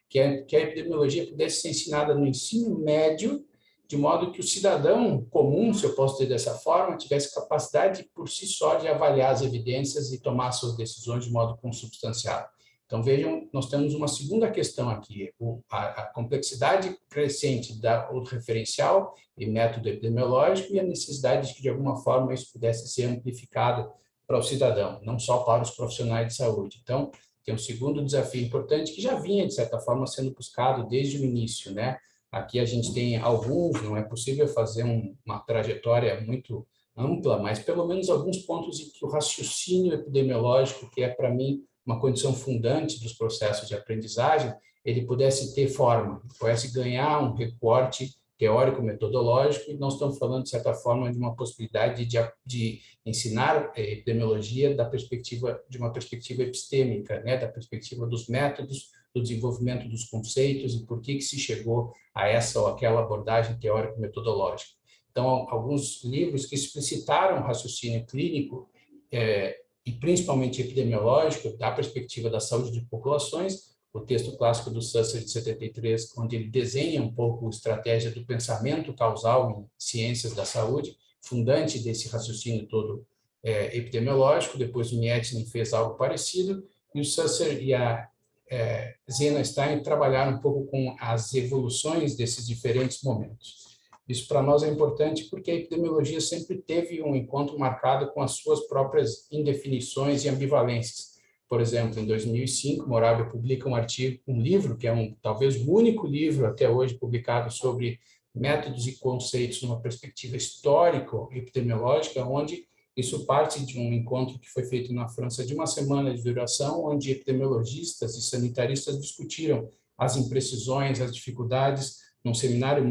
que a epidemiologia pudesse ser ensinada no ensino médio, de modo que o cidadão comum, se eu posso dizer dessa forma, tivesse capacidade por si só de avaliar as evidências e tomar suas decisões de modo consubstanciado. Então, vejam, nós temos uma segunda questão aqui, a complexidade crescente do referencial e método epidemiológico e a necessidade de que, de alguma forma, isso pudesse ser amplificado para o cidadão, não só para os profissionais de saúde. Então, tem um segundo desafio importante que já vinha, de certa forma, sendo buscado desde o início, né? Aqui a gente tem alguns, não é possível fazer uma trajetória muito ampla, mas pelo menos alguns pontos em que o raciocínio epidemiológico, que é, para mim, uma condição fundante dos processos de aprendizagem, ele pudesse ter forma, pudesse ganhar um recorte teórico-metodológico, e nós estamos falando, de certa forma, de uma possibilidade de ensinar epidemiologia de uma perspectiva epistêmica, né, da perspectiva dos métodos, do desenvolvimento dos conceitos e por que se chegou a essa ou aquela abordagem teórico-metodológica. Então, alguns livros que explicitaram o raciocínio clínico e principalmente epidemiológico, da perspectiva da saúde de populações, o texto clássico do Susser, de 73, onde ele desenha um pouco a estratégia do pensamento causal em ciências da saúde, fundante desse raciocínio todo epidemiológico. Depois o Miettinen fez algo parecido, e o Susser e a Zena Stein trabalharam um pouco com as evoluções desses diferentes momentos. Isso para nós é importante porque a epidemiologia sempre teve um encontro marcado com as suas próprias indefinições e ambivalências. Por exemplo, em 2005, Morábia publica um livro, que é talvez o único livro até hoje publicado sobre métodos e conceitos numa perspectiva histórico-epidemiológica, onde isso parte de um encontro que foi feito na França de uma semana de duração, onde epidemiologistas e sanitaristas discutiram as imprecisões, as dificuldades, num seminário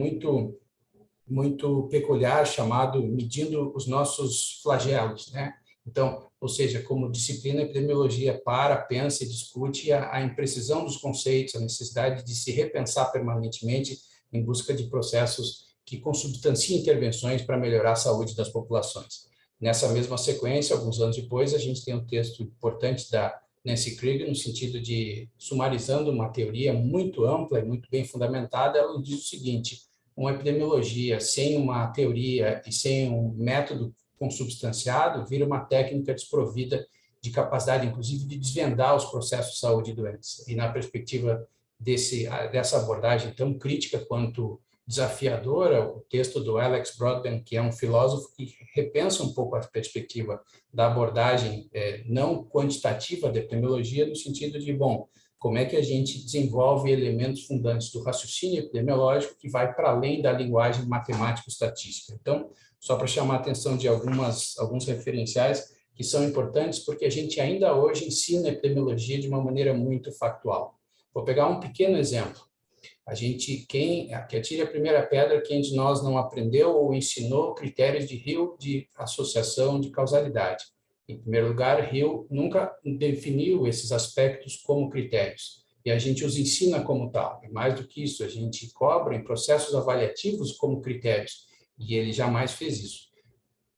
muito peculiar chamado Medindo os Nossos Flagelos, né? Então, ou seja, como disciplina, a epidemiologia pensa e discute a imprecisão dos conceitos, a necessidade de se repensar permanentemente em busca de processos que consubstanciem intervenções para melhorar a saúde das populações. Nessa mesma sequência, alguns anos depois, a gente tem um texto importante da Nancy Krieger, no sentido de, sumarizando uma teoria muito ampla e muito bem fundamentada, ela diz o seguinte: uma epidemiologia sem uma teoria e sem um método consubstanciado vira uma técnica desprovida de capacidade, inclusive, de desvendar os processos de saúde e doença. E na perspectiva dessa abordagem tão crítica quanto desafiadora, o texto do Alex Broadbent, que é um filósofo que repensa um pouco a perspectiva da abordagem não quantitativa da epidemiologia, no sentido de, bom, como é que a gente desenvolve elementos fundantes do raciocínio epidemiológico que vai para além da linguagem matemático-estatística. Então, só para chamar a atenção de alguns referenciais que são importantes, porque a gente ainda hoje ensina epidemiologia de uma maneira muito factual. Vou pegar um pequeno exemplo. Que atire a primeira pedra, quem de nós não aprendeu ou ensinou critérios de Hill de associação de causalidade. Em primeiro lugar, Hill nunca definiu esses aspectos como critérios, e a gente os ensina como tal. E mais do que isso, a gente cobra em processos avaliativos como critérios, e ele jamais fez isso.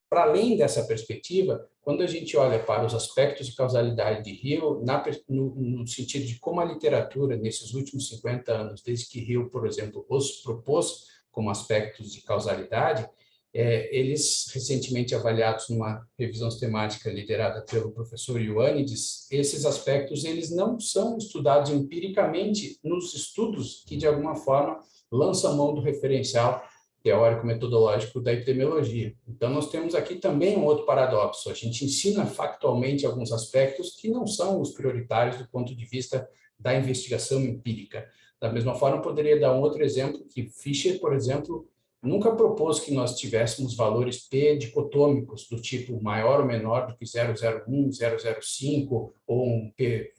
Para além dessa perspectiva, quando a gente olha para os aspectos de causalidade de Hill, no sentido de como a literatura, nesses últimos 50 anos, desde que Hill, por exemplo, os propôs como aspectos de causalidade, eles, recentemente avaliados numa revisão sistemática liderada pelo professor Ioannidis, esses aspectos eles não são estudados empiricamente nos estudos que, de alguma forma, lançam mão do referencial teórico-metodológico da epidemiologia. Então, nós temos aqui também um outro paradoxo. A gente ensina factualmente alguns aspectos que não são os prioritários do ponto de vista da investigação empírica. Da mesma forma, poderia dar um outro exemplo, que Fischer, por exemplo, nunca propôs que nós tivéssemos valores P dicotômicos, do tipo maior ou menor do que 0,01, 0,05, ou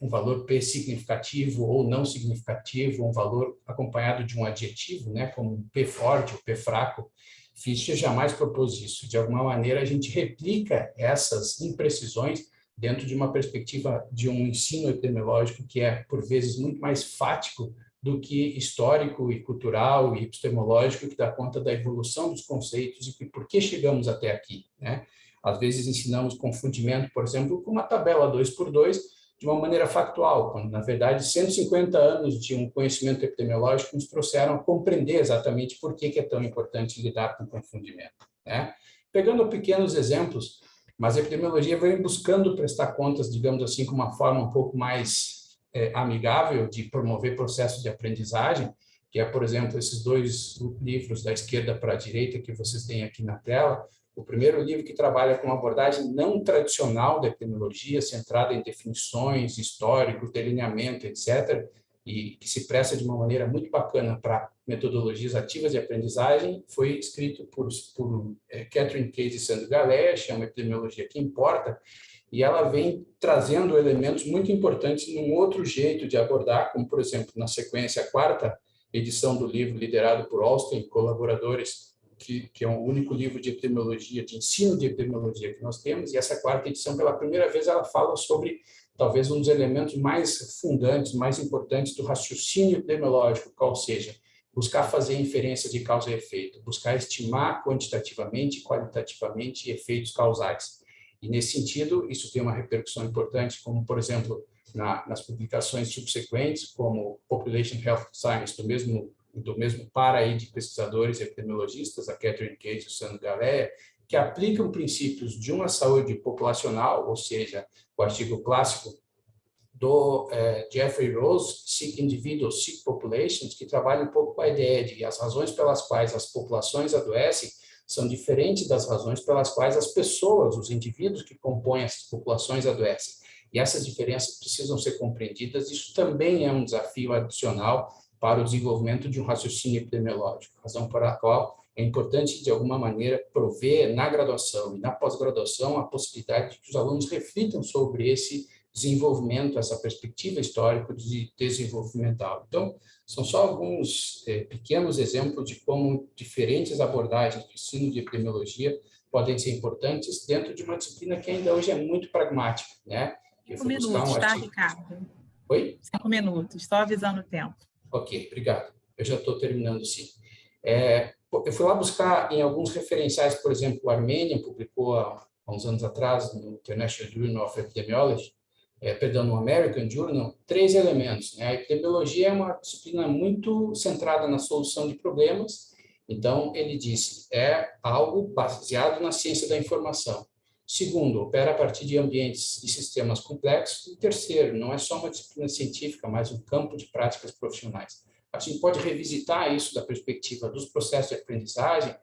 um valor P significativo ou não significativo, um valor acompanhado de um adjetivo, né, como P forte ou P fraco. Fischer jamais propôs isso. De alguma maneira, a gente replica essas imprecisões dentro de uma perspectiva de um ensino epidemiológico que é, por vezes, muito mais fático do que histórico e cultural e epistemológico, que dá conta da evolução dos conceitos e por que chegamos até aqui, né? Às vezes ensinamos confundimento, por exemplo, com uma tabela 2x2 de uma maneira factual, quando, na verdade, 150 anos de um conhecimento epidemiológico nos trouxeram a compreender exatamente por que é tão importante lidar com confundimento, né? Pegando pequenos exemplos, mas a epidemiologia vem buscando prestar contas, digamos assim, com uma forma um pouco mais amigável de promover processos de aprendizagem, que é, por exemplo, esses dois livros da esquerda para a direita que vocês têm aqui na tela. O primeiro livro que trabalha com uma abordagem não tradicional da epidemiologia, centrada em definições, histórico, delineamento, etc., e que se presta de uma maneira muito bacana para metodologias ativas de aprendizagem, foi escrito por Catherine Case e Sandro Galea, chama Epidemiologia que Importa, e ela vem trazendo elementos muito importantes num outro jeito de abordar, como, por exemplo, na sequência, a quarta edição do livro, liderado por Austin e colaboradores, que é o único livro de epidemiologia, de ensino de epidemiologia que nós temos, e essa quarta edição, pela primeira vez, ela fala sobre talvez um dos elementos mais fundantes, mais importantes do raciocínio epidemiológico, qual seja, buscar fazer inferência de causa e efeito, buscar estimar quantitativamente e qualitativamente efeitos causais. E, nesse sentido, isso tem uma repercussão importante, como, por exemplo, nas publicações subsequentes, como Population Health Science, do mesmo par aí de pesquisadores e epidemiologistas, a Catherine Case e o Sandro Galea, que aplicam princípios de uma saúde populacional, ou seja, o artigo clássico do Jeffrey Rose, Sick Individuals, Sick Populations, que trabalha um pouco com a ideia de as razões pelas quais as populações adoecem são diferentes das razões pelas quais as pessoas, os indivíduos que compõem essas populações adoecem. E essas diferenças precisam ser compreendidas. Isso também é um desafio adicional para o desenvolvimento de um raciocínio epidemiológico, razão para a qual é importante, de alguma maneira, prover na graduação e na pós-graduação a possibilidade de que os alunos reflitam sobre esse desenvolvimento, essa perspectiva histórica de desenvolvimental. Então, são só alguns pequenos exemplos de como diferentes abordagens do ensino de epidemiologia podem ser importantes dentro de uma disciplina que ainda hoje é muito pragmática, né? 5 minutos, tá, Ricardo? Oi? 5 minutos, só avisando o tempo. Ok, obrigado. Eu já estou terminando, sim. Eu fui lá buscar em alguns referenciais, por exemplo, o Armênia publicou há uns anos atrás no International Journal of Epidemiology, no American Journal, 3 elementos, né? A epidemiologia é uma disciplina muito centrada na solução de problemas. Então, ele disse, é algo baseado na ciência da informação. Segundo, opera a partir de ambientes e sistemas complexos. E terceiro, não é só uma disciplina científica, mas um campo de práticas profissionais. A gente pode revisitar isso da perspectiva dos processos de aprendizagem,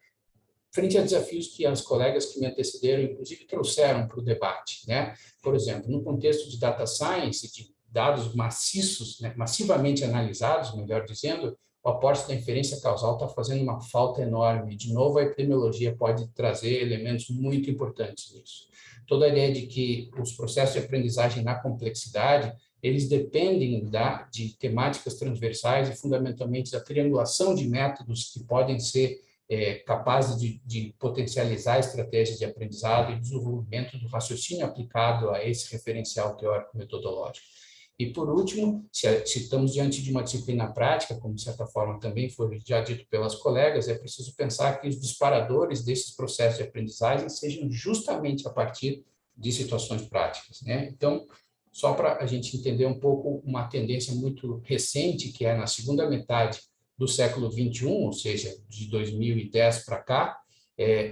frente a desafios que as colegas que me antecederam, inclusive, trouxeram para o debate, né? Por exemplo, no contexto de data science, de dados maciços, né, massivamente analisados, melhor dizendo, o aporte da inferência causal está fazendo uma falta enorme. De novo, a epidemiologia pode trazer elementos muito importantes nisso. Toda a ideia de que os processos de aprendizagem na complexidade, eles dependem de temáticas transversais e, fundamentalmente, da triangulação de métodos que podem ser capazes de potencializar estratégias de aprendizado e desenvolvimento do raciocínio aplicado a esse referencial teórico-metodológico. E, por último, se estamos diante de uma disciplina prática, como de certa forma também foi já dito pelas colegas, é preciso pensar que os disparadores desses processos de aprendizagem sejam justamente a partir de situações práticas, né? Então, só para a gente entender um pouco uma tendência muito recente, que é na segunda metade do século XXI, ou seja, de 2010 para cá,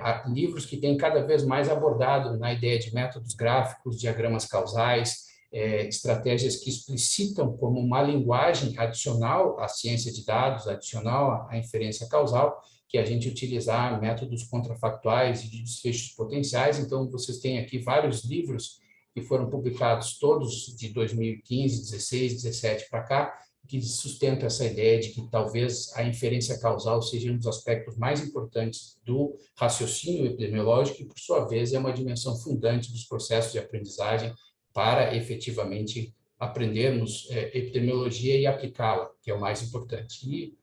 há livros que têm cada vez mais abordado na ideia de métodos gráficos, diagramas causais, estratégias que explicitam como uma linguagem adicional à ciência de dados, adicional à inferência causal, que a gente utilizar métodos contrafactuais e de desfechos potenciais. Então, vocês têm aqui vários livros que foram publicados todos de 2015, 16, 17 para cá, que sustentam essa ideia de que talvez a inferência causal seja um dos aspectos mais importantes do raciocínio epidemiológico e, por sua vez, é uma dimensão fundante dos processos de aprendizagem para efetivamente aprendermos epidemiologia e aplicá-la, que é o mais importante. E,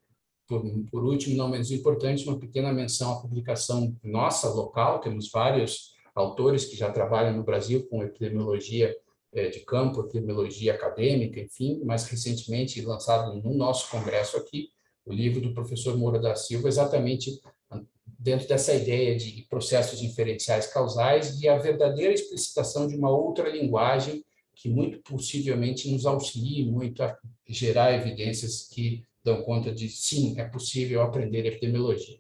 por último, não menos importante, uma pequena menção à publicação nossa, local. Temos vários autores que já trabalham no Brasil com epidemiologia de campo, epidemiologia acadêmica, enfim, mais recentemente lançado no nosso congresso aqui, o livro do professor Moura da Silva, exatamente dentro dessa ideia de processos inferenciais causais e a verdadeira explicitação de uma outra linguagem que muito possivelmente nos auxilie muito a gerar evidências que dão conta de, sim, é possível aprender epidemiologia.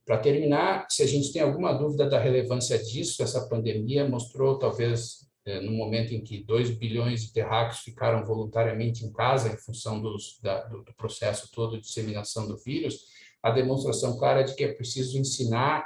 Para terminar, se a gente tem alguma dúvida da relevância disso, essa pandemia mostrou, talvez, no momento em que 2 bilhões de terráqueos ficaram voluntariamente em casa em função do processo todo de disseminação do vírus, a demonstração clara de que é preciso ensinar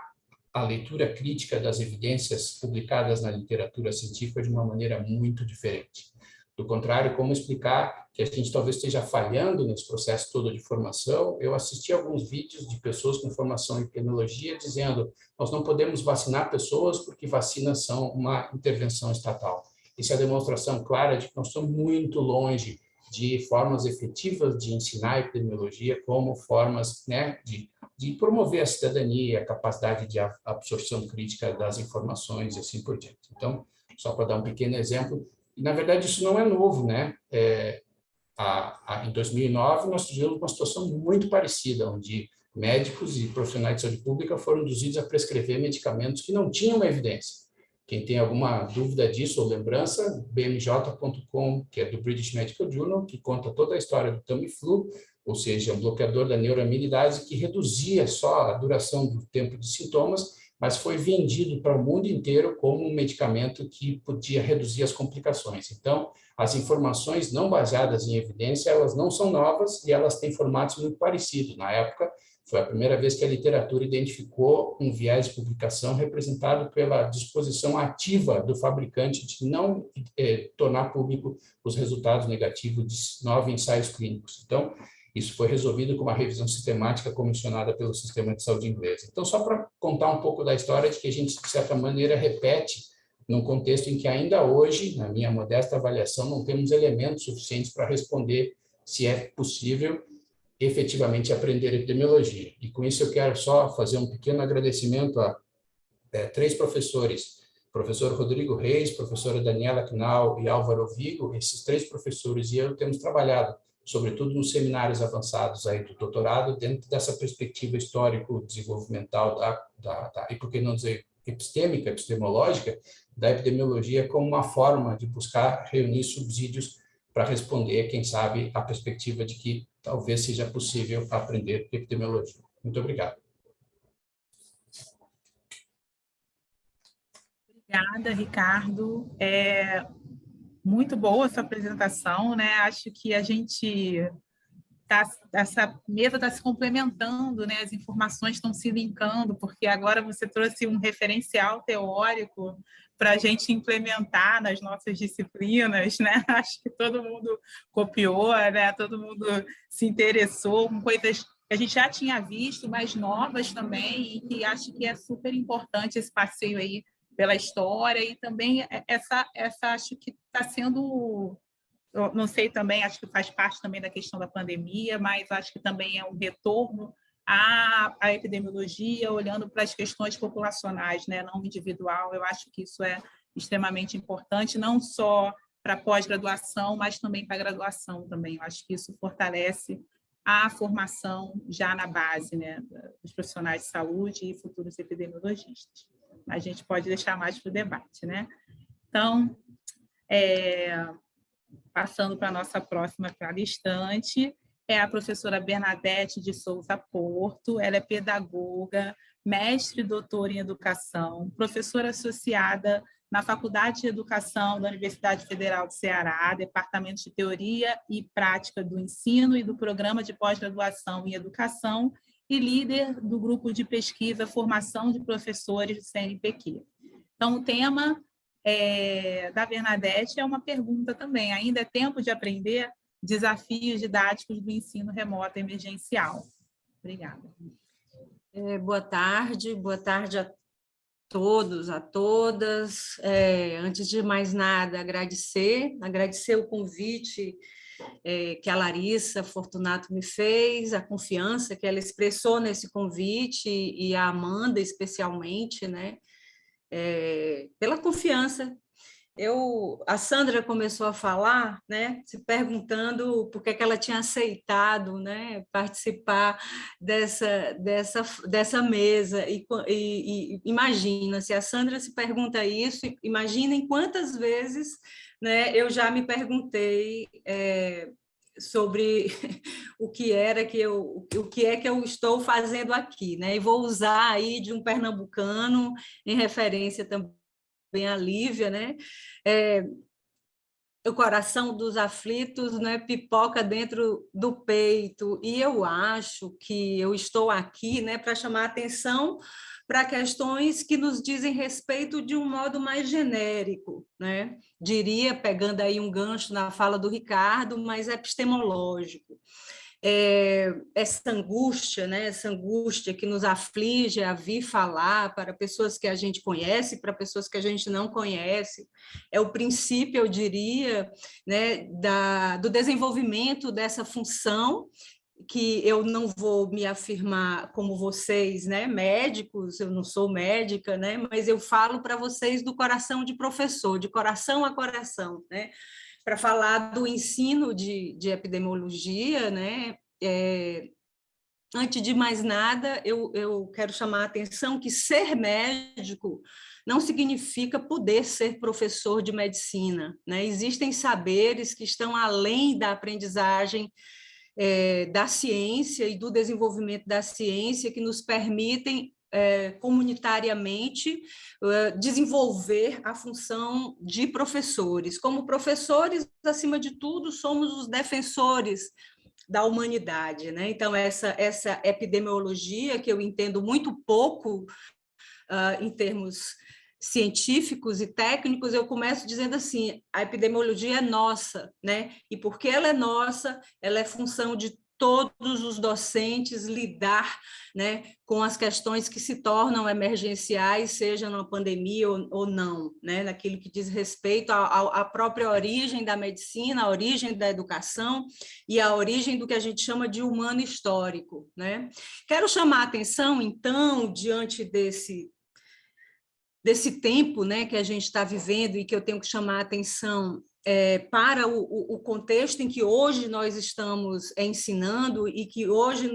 a leitura crítica das evidências publicadas na literatura científica de uma maneira muito diferente. Do contrário, como explicar que a gente talvez esteja falhando nesse processo todo de formação? Eu assisti a alguns vídeos de pessoas com formação em epidemiologia dizendo nós não podemos vacinar pessoas porque vacinas são uma intervenção estatal. Isso é a demonstração clara de que nós estamos muito longe de formas efetivas de ensinar epidemiologia como formas, né, de promover a cidadania, a capacidade de absorção crítica das informações e assim por diante. Então, só para dar um pequeno exemplo, e na verdade isso não é novo, né? Em 2009 nós tivemos uma situação muito parecida, onde médicos e profissionais de saúde pública foram induzidos a prescrever medicamentos que não tinham evidência. Quem tem alguma dúvida disso ou lembrança, bmj.com, que é do British Medical Journal, que conta toda a história do Tamiflu, ou seja, um bloqueador da neuraminidase que reduzia só a duração do tempo de sintomas, mas foi vendido para o mundo inteiro como um medicamento que podia reduzir as complicações. Então, as informações não baseadas em evidência, elas não são novas e elas têm formatos muito parecidos. Na época, foi a primeira vez que a literatura identificou um viés de publicação representado pela disposição ativa do fabricante de não tornar público os resultados negativos de 9 ensaios clínicos. Então, isso foi resolvido com uma revisão sistemática comissionada pelo Sistema de Saúde inglês. Então, só para contar um pouco da história de que a gente, de certa maneira, repete num contexto em que ainda hoje, na minha modesta avaliação, não temos elementos suficientes para responder se é possível efetivamente aprender epidemiologia. E com isso eu quero só fazer um pequeno agradecimento a 3 professores, professor Rodrigo Reis, professora Daniela Knau e Álvaro Vigo. Esses 3 professores e eu temos trabalhado, sobretudo nos seminários avançados aí do doutorado, dentro dessa perspectiva histórico-desenvolvimental e por que não dizer epistêmica, epistemológica, da epidemiologia como uma forma de buscar reunir subsídios para responder, quem sabe, a perspectiva de que talvez seja possível aprender epidemiologia. Muito obrigado. Obrigada, Ricardo. Muito boa essa apresentação, né? Acho que essa mesa está se complementando, né? As informações estão se linkando, porque agora você trouxe um referencial teórico para a gente implementar nas nossas disciplinas, né? Acho que todo mundo copiou, né? Todo mundo se interessou com coisas que a gente já tinha visto, mas novas também, e que acho que é super importante esse passeio aí pela história, e também essa acho que está sendo, eu não sei também, acho que faz parte também da questão da pandemia, mas acho que também é um retorno à epidemiologia, olhando para as questões populacionais, né, não individual. Eu acho que isso é extremamente importante, não só para pós-graduação, mas também para a graduação também. Eu acho que isso fortalece a formação já na base, né, dos profissionais de saúde e futuros epidemiologistas. A gente pode deixar mais para o debate, né? Então, passando para a nossa próxima palestrante, é a professora Bernadette de Souza Porto. Ela é pedagoga, mestre e doutora em educação, professora associada na Faculdade de Educação da Universidade Federal do Ceará, Departamento de Teoria e Prática do Ensino e do Programa de Pós-Graduação em Educação, e líder do grupo de pesquisa Formação de Professores do CNPq. Então, o tema da Bernadette é uma pergunta também. Ainda é tempo de aprender? Desafios didáticos do ensino remoto emergencial. Obrigada. Boa tarde a todos, a todas. Antes de mais nada, agradecer o convite que a Larissa Fortunato me fez, a confiança que ela expressou nesse convite, e a Amanda especialmente, né? Pela confiança. A Sandra começou a falar, né, se perguntando por que ela tinha aceitado, né, participar dessa mesa, e imagina, se a Sandra se pergunta isso, imaginem quantas vezes, né, eu já me perguntei sobre o que é que eu estou fazendo aqui, né, e vou usar aí de um pernambucano, em referência também a Lívia, né? O coração dos aflitos, né, pipoca dentro do peito, e eu acho que eu estou aqui, né, para chamar a atenção para questões que nos dizem respeito de um modo mais genérico, né? Diria, pegando aí um gancho na fala do Ricardo, mas epistemológico. Essa angústia, né, essa angústia que nos aflige a vir falar para pessoas que a gente conhece, para pessoas que a gente não conhece, é o princípio, eu diria, né, do desenvolvimento dessa função, que eu não vou me afirmar como vocês, né, médicos, eu não sou médica, né, mas eu falo para vocês do coração de professor, de coração a coração, né, para falar do ensino de epidemiologia, né? Antes de mais nada, eu quero chamar a atenção que ser médico não significa poder ser professor de medicina, né? Existem saberes que estão além da aprendizagem da ciência e do desenvolvimento da ciência, que nos permitem comunitariamente desenvolver a função de professores. Como professores, acima de tudo, somos os defensores da humanidade, né? Então, essa epidemiologia, que eu entendo muito pouco em termos científicos e técnicos, eu começo dizendo assim, a epidemiologia é nossa, né? E porque ela é nossa, ela é função de todos os docentes lidar, né, com as questões que se tornam emergenciais, seja numa pandemia ou não, né, naquilo que diz respeito à própria origem da medicina, a origem da educação e a origem do que a gente chama de humano histórico, né? Quero chamar a atenção, então, diante desse tempo, né, que a gente está vivendo e que eu tenho que chamar a atenção para o contexto em que hoje nós estamos ensinando e que hoje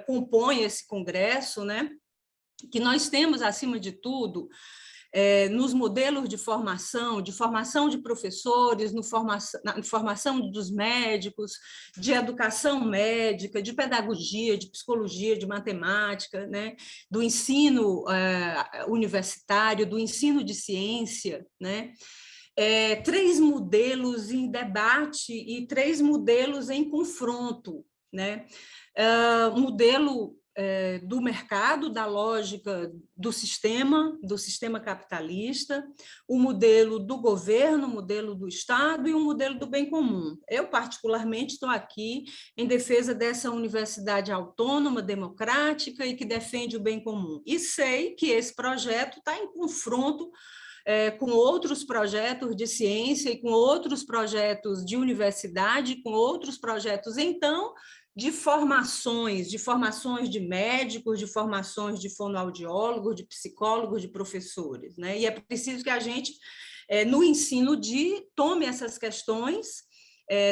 compõe esse congresso, né, que nós temos, acima de tudo, nos modelos de formação de professores, na formação dos médicos, de educação médica, de pedagogia, de psicologia, de matemática, né, do ensino universitário, do ensino de ciência, né, 3 modelos em debate e 3 modelos em confronto, né? Modelo do mercado, da lógica do sistema capitalista, o modelo do governo, o modelo do Estado e o modelo do bem comum. Eu, particularmente, estou aqui em defesa dessa universidade autônoma, democrática e que defende o bem comum. E sei que esse projeto está em confronto com outros projetos de ciência e com outros projetos de universidade, com outros projetos, então, de formações de médicos, de formações de fonoaudiólogos, de psicólogos, de professores, né? E é preciso que a gente, no ensino tome essas questões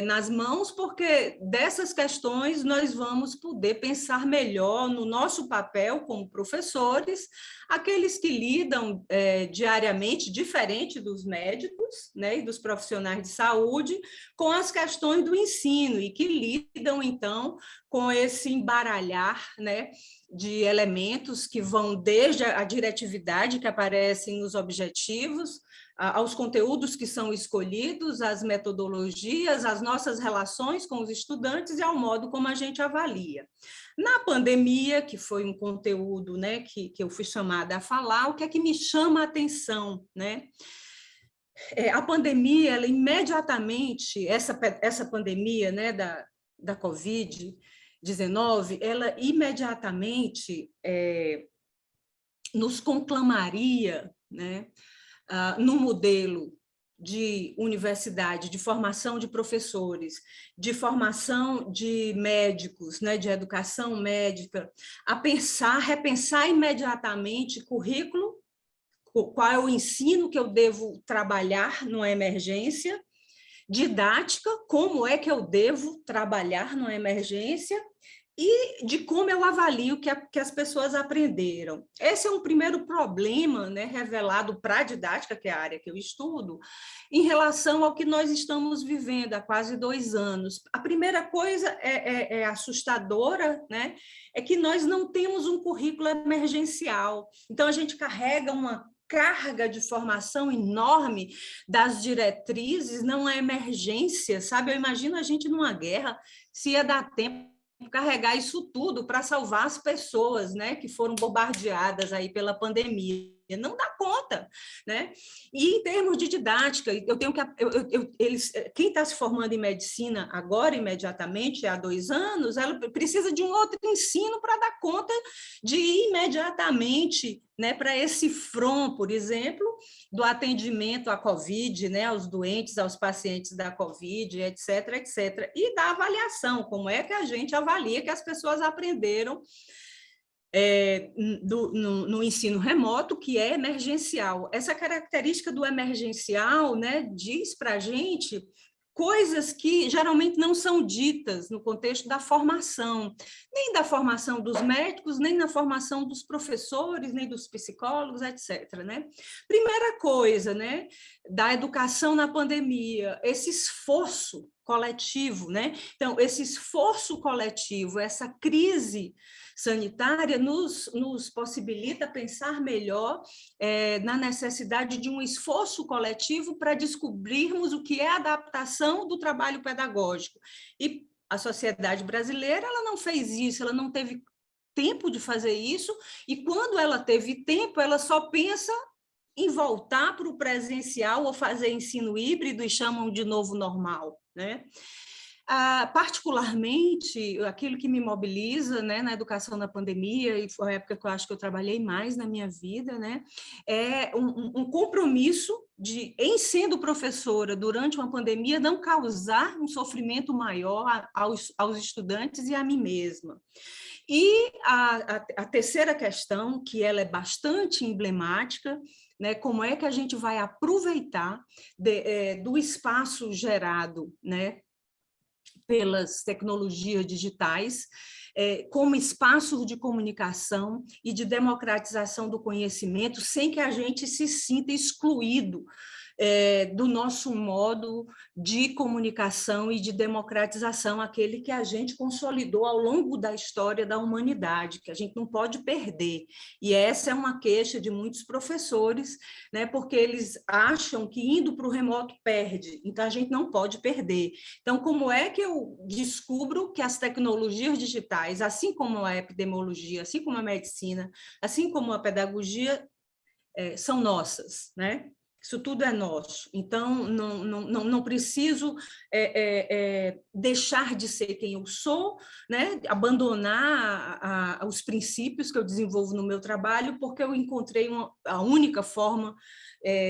nas mãos, porque dessas questões nós vamos poder pensar melhor no nosso papel como professores, aqueles que lidam diariamente, diferente dos médicos, né, e dos profissionais de saúde, com as questões do ensino e que lidam, então, com esse embaralhar, né, de elementos que vão desde a diretividade que aparecem nos objetivos, aos conteúdos que são escolhidos, às metodologias, às nossas relações com os estudantes e ao modo como a gente avalia. Na pandemia, que foi um conteúdo, né, que eu fui chamada a falar, o que é que me chama a atenção, né? A pandemia, ela imediatamente, essa pandemia, né, da Covid-19, ela imediatamente nos conclamaria, né, no modelo de universidade, de formação de professores, de formação de médicos, né, de educação médica, a repensar imediatamente currículo, qual é o ensino que eu devo trabalhar numa emergência, didática, como é que eu devo trabalhar numa emergência, e de como eu avalio que as pessoas aprenderam. Esse é um primeiro problema, né, revelado para a didática, que é a área que eu estudo, em relação ao que nós estamos vivendo há quase 2 anos. A primeira coisa é assustadora, né, é que nós não temos um currículo emergencial. Então, a gente carrega uma carga de formação enorme das diretrizes, não é emergência, sabe? Eu imagino a gente numa guerra, se ia dar tempo carregar isso tudo para salvar as pessoas, né, que foram bombardeadas aí pela pandemia. Não dá conta, né? E em termos de didática, eu tenho que quem está se formando em medicina agora, imediatamente, há 2 anos, ela precisa de um outro ensino para dar conta de ir imediatamente, né, para esse front, por exemplo, do atendimento à Covid, né, aos doentes, aos pacientes da Covid, etc., etc., e da avaliação, como é que a gente avalia que as pessoas aprenderam no ensino remoto, que é emergencial. Essa característica do emergencial, né, diz para a gente coisas que geralmente não são ditas no contexto da formação, nem da formação dos médicos, nem na formação dos professores, nem dos psicólogos, etc., né? Primeira coisa, né, da educação na pandemia, esse esforço coletivo, né? Então, esse esforço coletivo, essa crise sanitária nos possibilita pensar melhor na necessidade de um esforço coletivo para descobrirmos o que é a adaptação do trabalho pedagógico. E a sociedade brasileira, ela não fez isso, ela não teve tempo de fazer isso, e quando ela teve tempo, ela só pensa em voltar para o presencial ou fazer ensino híbrido e chamam de novo normal, né? Particularmente, aquilo que me mobiliza, né, na educação na pandemia, e foi a época que eu acho que eu trabalhei mais na minha vida, né, é um compromisso de, em sendo professora durante uma pandemia, não causar um sofrimento maior aos estudantes e a mim mesma. E a terceira questão, que ela é bastante emblemática, né, como é que a gente vai aproveitar do espaço gerado, né, pelas tecnologias digitais, como espaço de comunicação e de democratização do conhecimento, sem que a gente se sinta excluído do nosso modo de comunicação e de democratização, aquele que a gente consolidou ao longo da história da humanidade, que a gente não pode perder. E essa é uma queixa de muitos professores, né, porque eles acham que indo para o remoto perde, então a gente não pode perder. Então, como é que eu descubro que as tecnologias digitais, assim como a epidemiologia, assim como a medicina, assim como a pedagogia, são nossas, né? Isso tudo é nosso, então não preciso deixar de ser quem eu sou, né? Abandonar os princípios que eu desenvolvo no meu trabalho, porque eu encontrei a única forma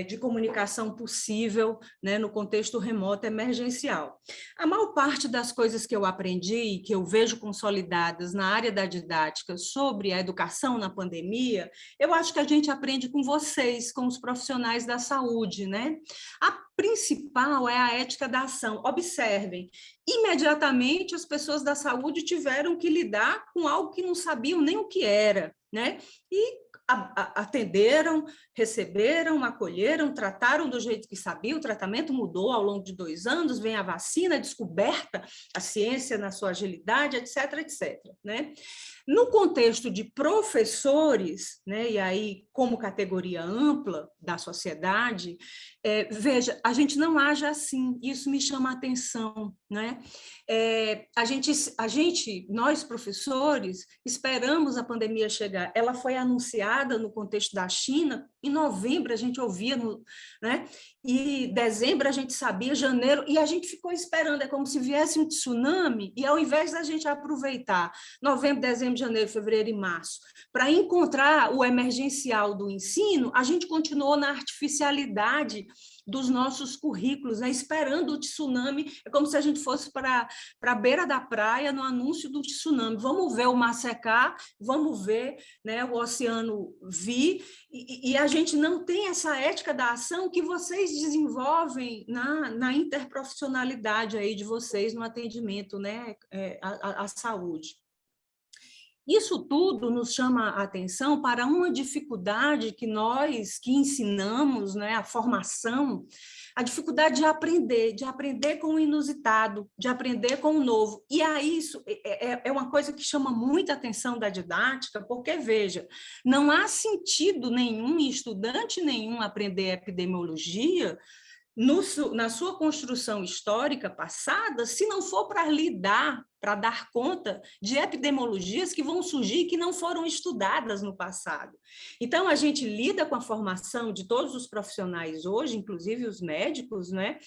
de comunicação possível, né, no contexto remoto emergencial. A maior parte das coisas que eu aprendi, que eu vejo consolidadas na área da didática sobre a educação na pandemia, eu acho que a gente aprende com vocês, com os profissionais da saúde, né? A principal é a ética da ação. Observem, imediatamente as pessoas da saúde tiveram que lidar com algo que não sabiam nem o que era, né? E atenderam, receberam, acolheram, trataram do jeito que sabiam, o tratamento mudou ao longo de 2 anos, vem a vacina, a descoberta, a ciência na sua agilidade, etc., etc., né? No contexto de professores, né, e aí como categoria ampla da sociedade, veja, a gente não age assim, isso me chama a atenção, né? Nós professores, esperamos a pandemia chegar, ela foi anunciada no contexto da China, em novembro a gente ouvia, né? E dezembro a gente sabia, janeiro, e a gente ficou esperando, é como se viesse um tsunami, e ao invés da gente aproveitar novembro, dezembro, janeiro, fevereiro e março, para encontrar o emergencial do ensino, a gente continuou na artificialidade dos nossos currículos, né? Esperando o tsunami, é como se a gente fosse para a beira da praia no anúncio do tsunami, vamos ver o mar secar, vamos ver, né, o oceano vir, e a gente não tem essa ética da ação que vocês desenvolvem na interprofissionalidade aí de vocês no atendimento, né, à saúde. Isso tudo nos chama a atenção para uma dificuldade que nós que ensinamos, né, a formação, a dificuldade de aprender com o inusitado, de aprender com o novo. E aí isso é uma coisa que chama muita atenção da didática, porque, veja, não há sentido nenhum em estudante nenhum aprender epidemiologia na sua construção histórica passada, se não for para lidar, para dar conta de epidemiologias que vão surgir e que não foram estudadas no passado. Então, a gente lida com a formação de todos os profissionais hoje, inclusive os médicos, né,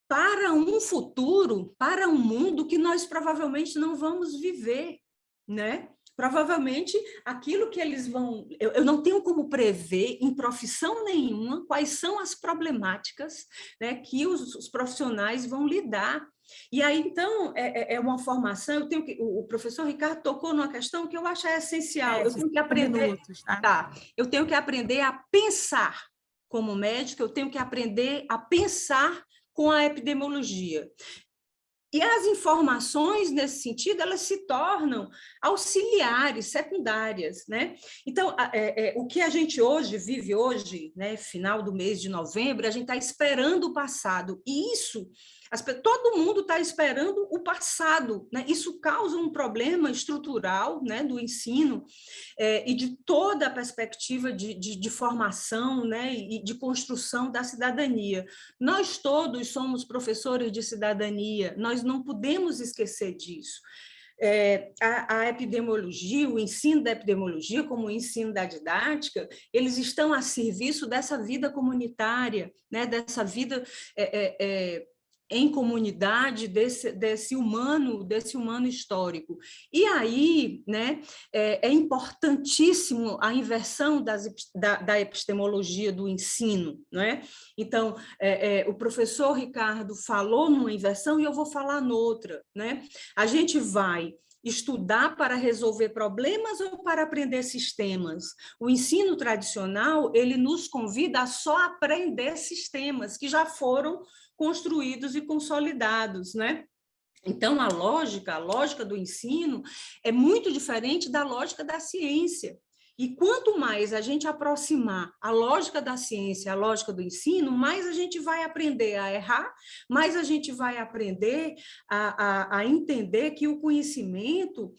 para um futuro, para um mundo que nós provavelmente não vamos viver, né? Provavelmente, aquilo que eles vão... Eu não tenho como prever, em profissão nenhuma, quais são as problemáticas, né, que os profissionais vão lidar. E aí, então, é uma formação... o professor Ricardo tocou numa questão que eu acho essencial. Eu tenho que aprender... eu tenho que aprender a pensar como médica, eu tenho que aprender a pensar com a epidemiologia. E as informações, nesse sentido, elas se tornam auxiliares, secundárias, né? Então, o que a gente vive hoje, né, final do mês de novembro, a gente está esperando o passado, e isso Todo mundo está esperando o passado, né? Isso causa um problema estrutural, né, do ensino e de toda a perspectiva de formação, né, e de construção da cidadania. Nós todos somos professores de cidadania, nós não podemos esquecer disso. A epidemiologia, o ensino da epidemiologia, como o ensino da didática, eles estão a serviço dessa vida comunitária, né, dessa vida em comunidade, desse humano histórico. E aí, né, é importantíssimo a inversão da epistemologia do ensino, né? Então, o professor Ricardo falou numa inversão e eu vou falar noutra, né? A gente vai estudar para resolver problemas ou para aprender sistemas? O ensino tradicional, ele nos convida a só aprender sistemas que já foram construídos e consolidados, né? Então, a lógica do ensino é muito diferente da lógica da ciência. E quanto mais a gente aproximar a lógica da ciência, a lógica do ensino, mais a gente vai aprender a errar, mais a gente vai aprender a entender que o conhecimento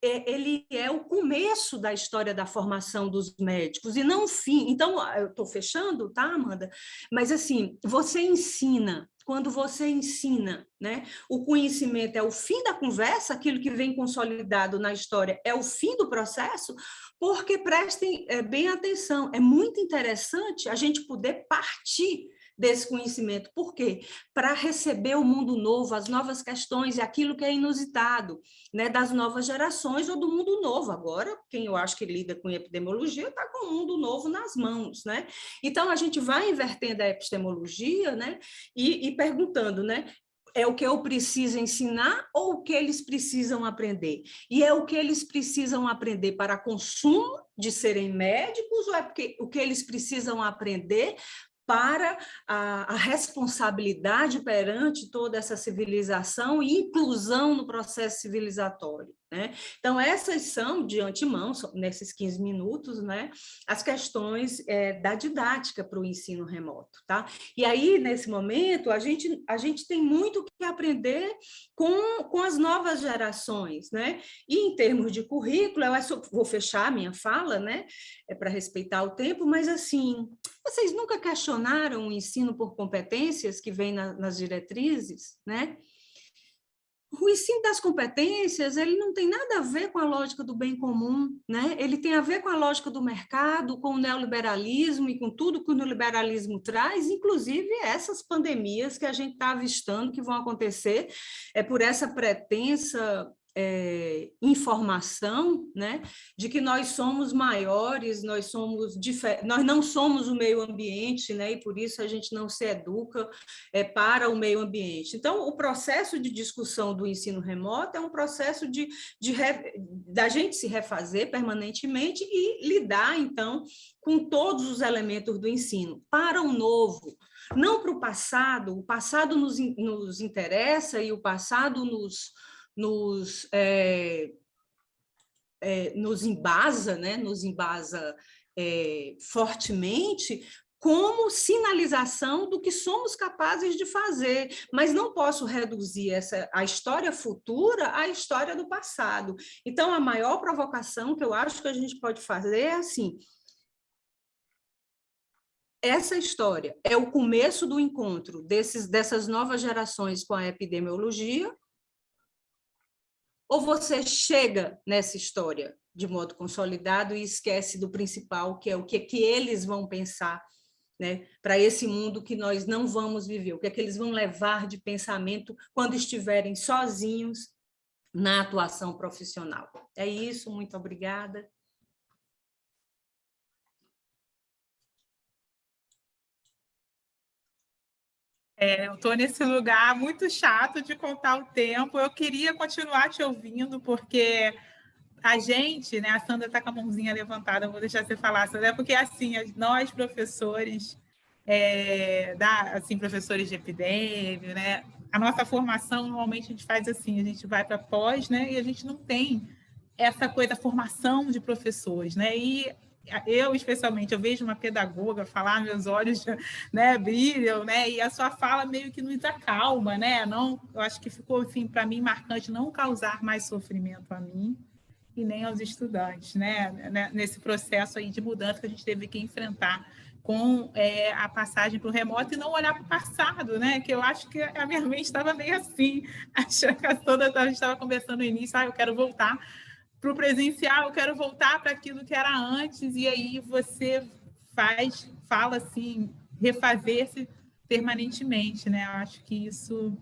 ele é o começo da história da formação dos médicos e não o fim. Então, eu estou fechando, tá, Amanda? Mas, assim, você ensina, quando você ensina, né, o conhecimento é o fim da conversa, aquilo que vem consolidado na história é o fim do processo, porque prestem bem atenção, é muito interessante a gente poder partir desse conhecimento. Por quê? Para receber o mundo novo, as novas questões e aquilo que é inusitado, né, das novas gerações ou do mundo novo. Agora, quem eu acho que lida com epidemiologia está com o mundo novo nas mãos, né? Então, a gente vai invertendo a epistemologia, né, e perguntando, né, é o que eu preciso ensinar ou o que eles precisam aprender? E é o que eles precisam aprender para consumo de serem médicos ou é porque o que eles precisam aprender para a responsabilidade perante toda essa civilização e inclusão no processo civilizatório, né? Então, essas são, de antemão, nesses 15 minutos, né, as questões da didática para o ensino remoto, tá? E aí, nesse momento, a gente tem muito que aprender com as novas gerações, né? E em termos de currículo, eu vou fechar a minha fala, né, para respeitar o tempo, mas, assim, vocês nunca questionaram o ensino por competências que vem nas diretrizes, né? O ensino das competências, ele não tem nada a ver com a lógica do bem comum, né? Ele tem a ver com a lógica do mercado, com o neoliberalismo e com tudo que o neoliberalismo traz, inclusive essas pandemias que a gente está avistando que vão acontecer por essa pretensa informação, né, de que nós somos maiores, nós não somos o meio ambiente, né, e por isso a gente não se educa para o meio ambiente. Então, o processo de discussão do ensino remoto é um processo da gente se refazer permanentemente e lidar, então, com todos os elementos do ensino. Para o novo, não para o passado nos interessa e o passado nos embasa, né? Nos embasa fortemente como sinalização do que somos capazes de fazer, mas não posso reduzir a história futura à história do passado. Então, a maior provocação que eu acho que a gente pode fazer é assim: essa história é o começo do encontro dessas novas gerações com a epidemiologia, ou você chega nessa história de modo consolidado e esquece do principal, que é o que eles vão pensar, né, para esse mundo que nós não vamos viver, o que é que eles vão levar de pensamento quando estiverem sozinhos na atuação profissional. É isso, muito obrigada. Eu estou nesse lugar muito chato de contar o tempo. Eu queria continuar te ouvindo, porque a gente, né, a Sandra está com a mãozinha levantada, eu vou deixar você falar, Sandra, porque assim, nós professores, assim, professores de epidemia, né, a nossa formação, normalmente a gente faz assim, a gente vai para pós, né, e a gente não tem essa coisa, formação de professores, né, e eu, especialmente, eu vejo uma pedagoga falar, meus olhos, né, brilham, né, e a sua fala meio que nos acalma, né, não, eu acho que ficou, assim, para mim, marcante não causar mais sofrimento a mim e nem aos estudantes, né, nesse processo aí de mudança que a gente teve que enfrentar com a passagem para o remoto e não olhar para o passado, né, que eu acho que a minha mente estava meio assim, achando que a gente estava conversando no início, eu quero voltar para o presencial, eu quero voltar para aquilo que era antes, e aí você fala assim, refazer-se permanentemente, né? Eu acho que isso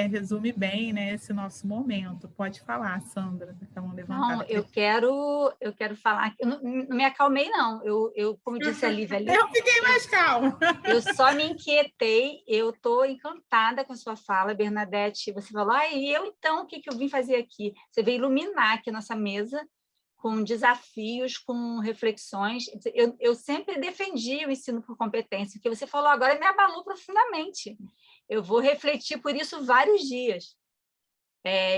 resume bem, né, esse nosso momento. Pode falar, Sandra, está uma levantada. Não, eu quero falar, eu não me acalmei, não. Eu, como disse a Lívia ali... Eu fiquei mais calma. Eu só me inquietei, eu estou encantada com a sua fala, Bernadette. Você falou, e eu então, o que eu vim fazer aqui? Você veio iluminar aqui a nossa mesa com desafios, com reflexões. Eu sempre defendi o ensino por competência, o que você falou agora me abalou profundamente. Eu vou refletir por isso vários dias.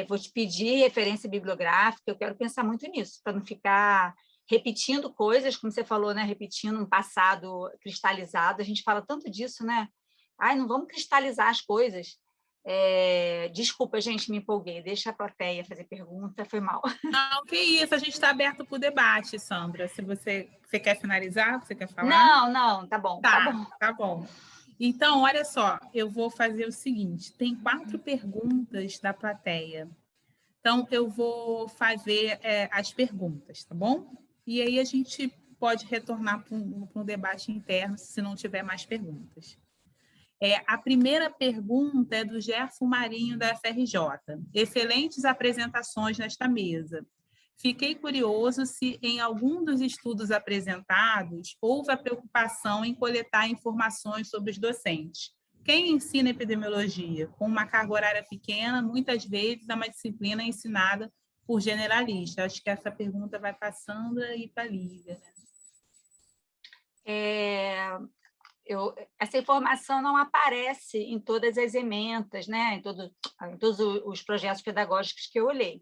Vou te pedir referência bibliográfica, eu quero pensar muito nisso, para não ficar repetindo coisas, como você falou, né? Repetindo um passado cristalizado. A gente fala tanto disso, né? Não vamos cristalizar as coisas. Desculpa, gente, me empolguei. Deixa a plateia fazer pergunta, foi mal. Não, que isso, a gente está aberto para o debate, Sandra. Se você quer finalizar, você quer falar? Não, tá bom. Tá bom. Então, olha só, eu vou fazer o seguinte, tem 4 perguntas da plateia. Então, eu vou fazer as perguntas, tá bom? E aí a gente pode retornar para um debate interno, se não tiver mais perguntas. A primeira pergunta é do Gerson Marinho, da FRJ. Excelentes apresentações nesta mesa. Fiquei curioso se, em algum dos estudos apresentados, houve a preocupação em coletar informações sobre os docentes. Quem ensina epidemiologia? Com uma carga horária pequena, muitas vezes é uma disciplina ensinada por generalistas. Acho que essa pergunta vai para a Sandra e para a Lívia. Essa informação não aparece em todas as ementas, né? em todos os projetos pedagógicos que eu olhei.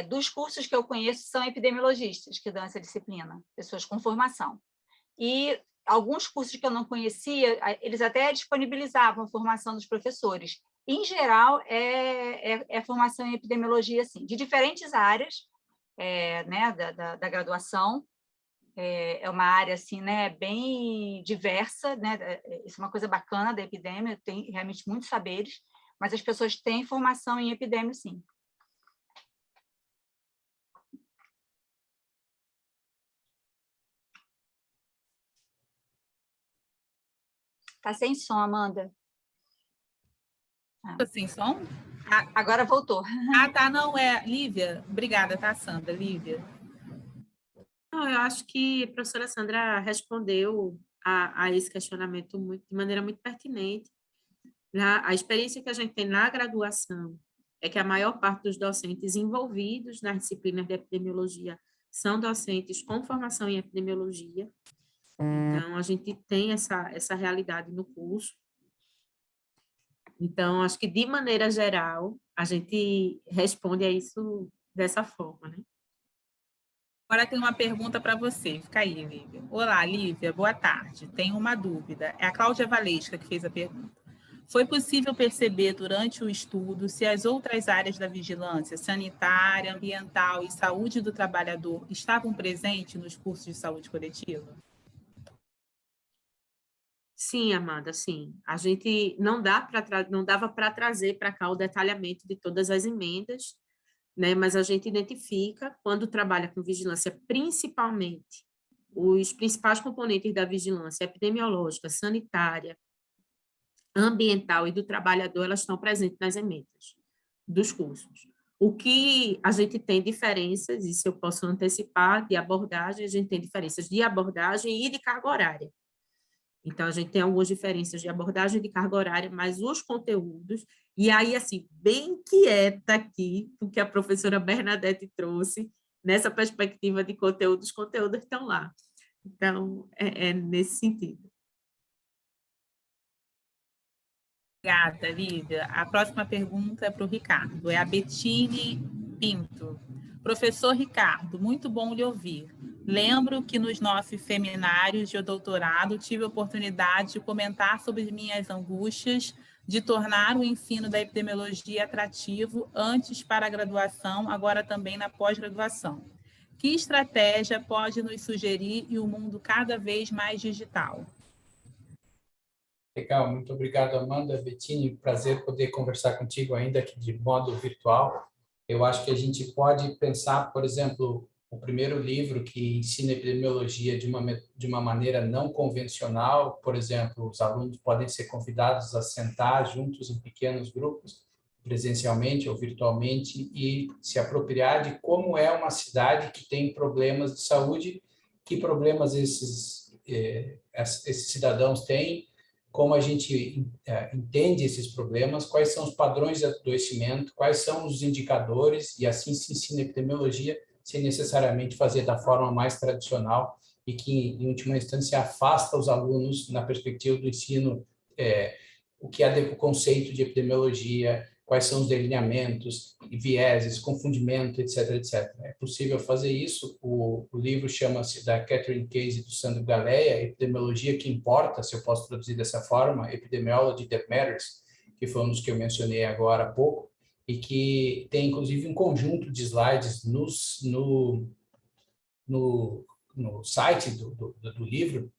Dos cursos que eu conheço, são epidemiologistas que dão essa disciplina, pessoas com formação. E alguns cursos que eu não conhecia, eles até disponibilizavam a formação dos professores. Em geral, é formação em epidemiologia, assim, de diferentes áreas, né, da graduação. É uma área assim, né, bem diversa, né? Isso é uma coisa bacana da epidemia, tem realmente muitos saberes, mas as pessoas têm formação em epidemia, sim. Está sem som, Amanda. Sem som? Agora voltou. Tá, não, Lívia. Obrigada, tá, Sandra? Lívia. Não, eu acho que a professora Sandra respondeu a esse questionamento de maneira muito pertinente. A experiência que a gente tem na graduação é que a maior parte dos docentes envolvidos nas disciplinas de epidemiologia são docentes com formação em epidemiologia. Então, a gente tem essa realidade no curso. Então, acho que, de maneira geral, a gente responde a isso dessa forma, né? Agora tem uma pergunta para você. Fica aí, Lívia. Olá, Lívia, boa tarde. Tenho uma dúvida. É a Cláudia Valesca que fez a pergunta. Foi possível perceber durante o estudo se as outras áreas da vigilância, sanitária, ambiental e saúde do trabalhador, estavam presentes nos cursos de saúde coletiva? Sim, Amanda, sim. A gente não dava para trazer para cá o detalhamento de todas as emendas, né? Mas a gente identifica, quando trabalha com vigilância, principalmente os principais componentes da vigilância epidemiológica, sanitária, ambiental e do trabalhador, elas estão presentes nas emendas dos cursos. O que a gente tem diferenças, isso eu posso antecipar, de abordagem, a gente tem diferenças de abordagem e de carga horária. Então, a gente tem algumas diferenças de abordagem de carga horária, mas os conteúdos, e aí, assim, bem quieta aqui, o que a professora Bernadette trouxe, nessa perspectiva de conteúdo, os conteúdos estão lá. Então, é nesse sentido. Obrigada, Lívia. A próxima pergunta é para o Ricardo, é a Bettine Pinto. Professor Ricardo, muito bom lhe ouvir. Lembro que nos nossos seminários de doutorado tive a oportunidade de comentar sobre minhas angústias de tornar o ensino da epidemiologia atrativo antes para a graduação, agora também na pós-graduação. Que estratégia pode nos sugerir em um mundo cada vez mais digital? Legal, muito obrigado, Amanda, Bettini, prazer poder conversar contigo ainda aqui de modo virtual. Eu acho que a gente pode pensar, por exemplo, o primeiro livro que ensina epidemiologia de uma maneira não convencional, por exemplo, os alunos podem ser convidados a sentar juntos em pequenos grupos, presencialmente ou virtualmente, e se apropriar de como é uma cidade que tem problemas de saúde, que problemas esses cidadãos têm, como a gente entende esses problemas, quais são os padrões de adoecimento, quais são os indicadores, e assim se ensina epidemiologia, sem necessariamente fazer da forma mais tradicional e que, em última instância, afasta os alunos na perspectiva do ensino, o que é o conceito de epidemiologia, quais são os delineamentos, vieses, confundimento, etc., etc. É possível fazer isso. O livro chama-se da Catherine Case e do Sandro Galeia, Epidemiologia que Importa, se eu posso traduzir dessa forma, Epidemiology That Matters, que foi um dos que eu mencionei agora há pouco, e que tem, inclusive, um conjunto de slides no site do livro,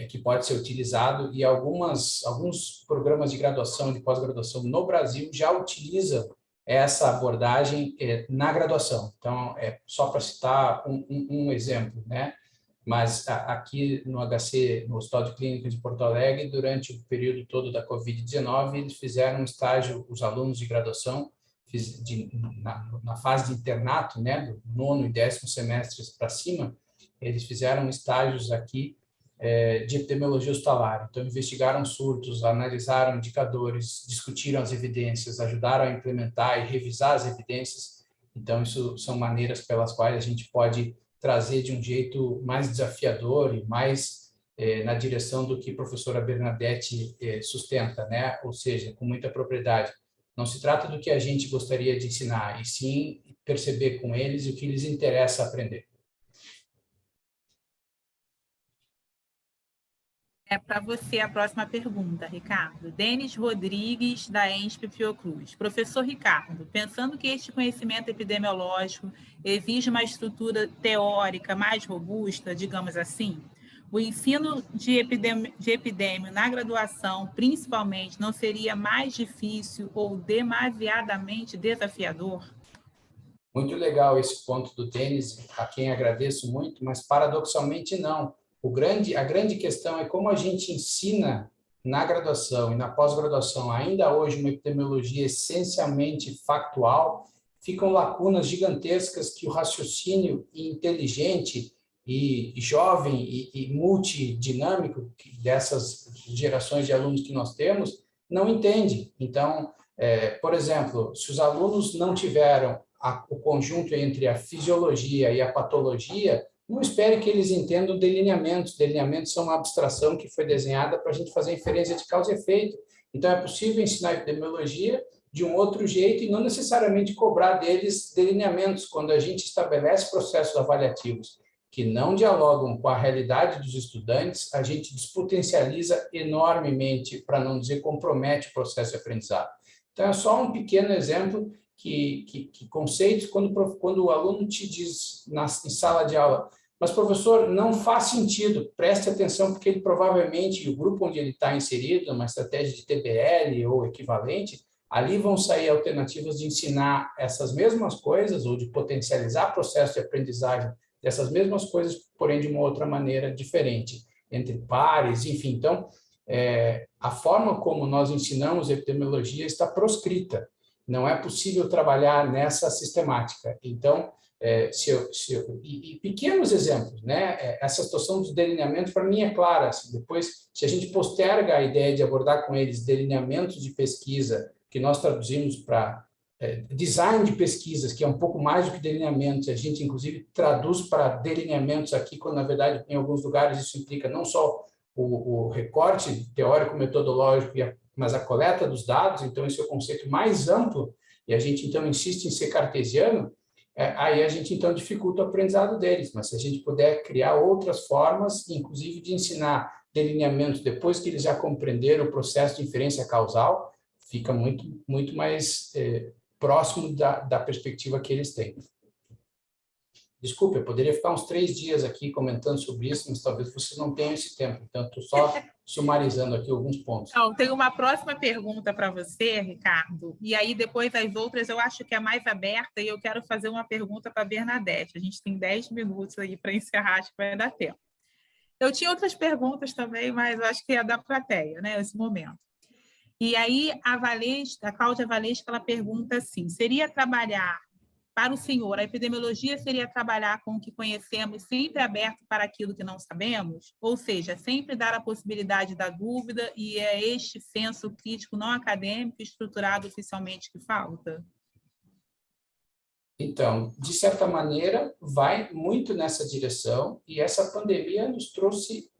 que pode ser utilizado, e alguns programas de graduação e de pós-graduação no Brasil já utilizam essa abordagem na graduação. Então, só para citar um exemplo, né? Mas aqui no HC, no Hospital de Clínicas de Porto Alegre, durante o período todo da Covid-19, eles fizeram um estágio, os alunos de graduação, na fase de internato, né, do 9º e 10º semestres para cima, eles fizeram estágios aqui de epidemiologia hospitalar. Então, investigaram surtos, analisaram indicadores, discutiram as evidências, ajudaram a implementar e revisar as evidências. Então, isso são maneiras pelas quais a gente pode trazer de um jeito mais desafiador e mais na direção do que a professora Bernadette sustenta, né? Ou seja, com muita propriedade. Não se trata do que a gente gostaria de ensinar, e sim perceber com eles o que lhes interessa aprender. É para você a próxima pergunta, Ricardo. Denis Rodrigues, da ENSP Fiocruz. Professor Ricardo, pensando que este conhecimento epidemiológico exige uma estrutura teórica mais robusta, digamos assim, o ensino de epidêmio na graduação, principalmente, não seria mais difícil ou demasiadamente desafiador? Muito legal esse ponto do Denis, a quem agradeço muito, mas paradoxalmente não. A grande questão é como a gente ensina na graduação e na pós-graduação, ainda hoje, uma epidemiologia essencialmente factual, ficam lacunas gigantescas que o raciocínio inteligente e jovem e multidinâmico dessas gerações de alunos que nós temos não entende. Então, por exemplo, se os alunos não tiveram o conjunto entre a fisiologia e a patologia, não espere que eles entendam delineamentos. Delineamentos são uma abstração que foi desenhada para a gente fazer inferência de causa e efeito. Então, é possível ensinar epidemiologia de um outro jeito e não necessariamente cobrar deles delineamentos. Quando a gente estabelece processos avaliativos que não dialogam com a realidade dos estudantes, a gente despotencializa enormemente, para não dizer compromete o processo de aprendizado. Então, é só um pequeno exemplo que conceitos, quando o aluno te diz em sala de aula, mas, professor, não faz sentido, preste atenção, porque ele provavelmente, o grupo onde ele está inserido, uma estratégia de TBL ou equivalente, ali vão sair alternativas de ensinar essas mesmas coisas ou de potencializar o processo de aprendizagem dessas mesmas coisas, porém de uma outra maneira diferente, entre pares, enfim. Então, a forma como nós ensinamos epidemiologia está proscrita. Não é possível trabalhar nessa sistemática. Então, e pequenos exemplos, né? Essa situação dos delineamentos, para mim, é clara. Assim, depois, se a gente posterga a ideia de abordar com eles delineamentos de pesquisa, que nós traduzimos para design de pesquisas, que é um pouco mais do que delineamentos, a gente, inclusive, traduz para delineamentos aqui, quando, na verdade, em alguns lugares isso implica não só o recorte teórico-metodológico, mas a coleta dos dados. Então, esse é o conceito mais amplo, e a gente, então, insiste em ser cartesiano. aí a gente, então, dificulta o aprendizado deles. Mas se a gente puder criar outras formas, inclusive de ensinar delineamentos depois que eles já compreenderam o processo de inferência causal, fica muito mais próximo da perspectiva que eles têm. Desculpe, eu poderia ficar uns 3 dias aqui comentando sobre isso, mas talvez vocês não tenham esse tempo. Então, estou só sumarizando aqui alguns pontos. Então, tem uma próxima pergunta para você, Ricardo, e aí depois as outras eu acho que é mais aberta e eu quero fazer uma pergunta para a Bernadette. A gente tem 10 minutos aí para encerrar, acho que vai dar tempo. Eu tinha outras perguntas também, mas eu acho que é da plateia, né, nesse momento. E aí a Cláudia Valesca, ela pergunta assim, seria trabalhar para o senhor, a epidemiologia seria trabalhar com o que conhecemos, sempre aberto para aquilo que não sabemos? Ou seja, sempre dar a possibilidade da dúvida e é este senso crítico não acadêmico estruturado oficialmente que falta? Então, de certa maneira, vai muito nessa direção e essa pandemia nos trouxe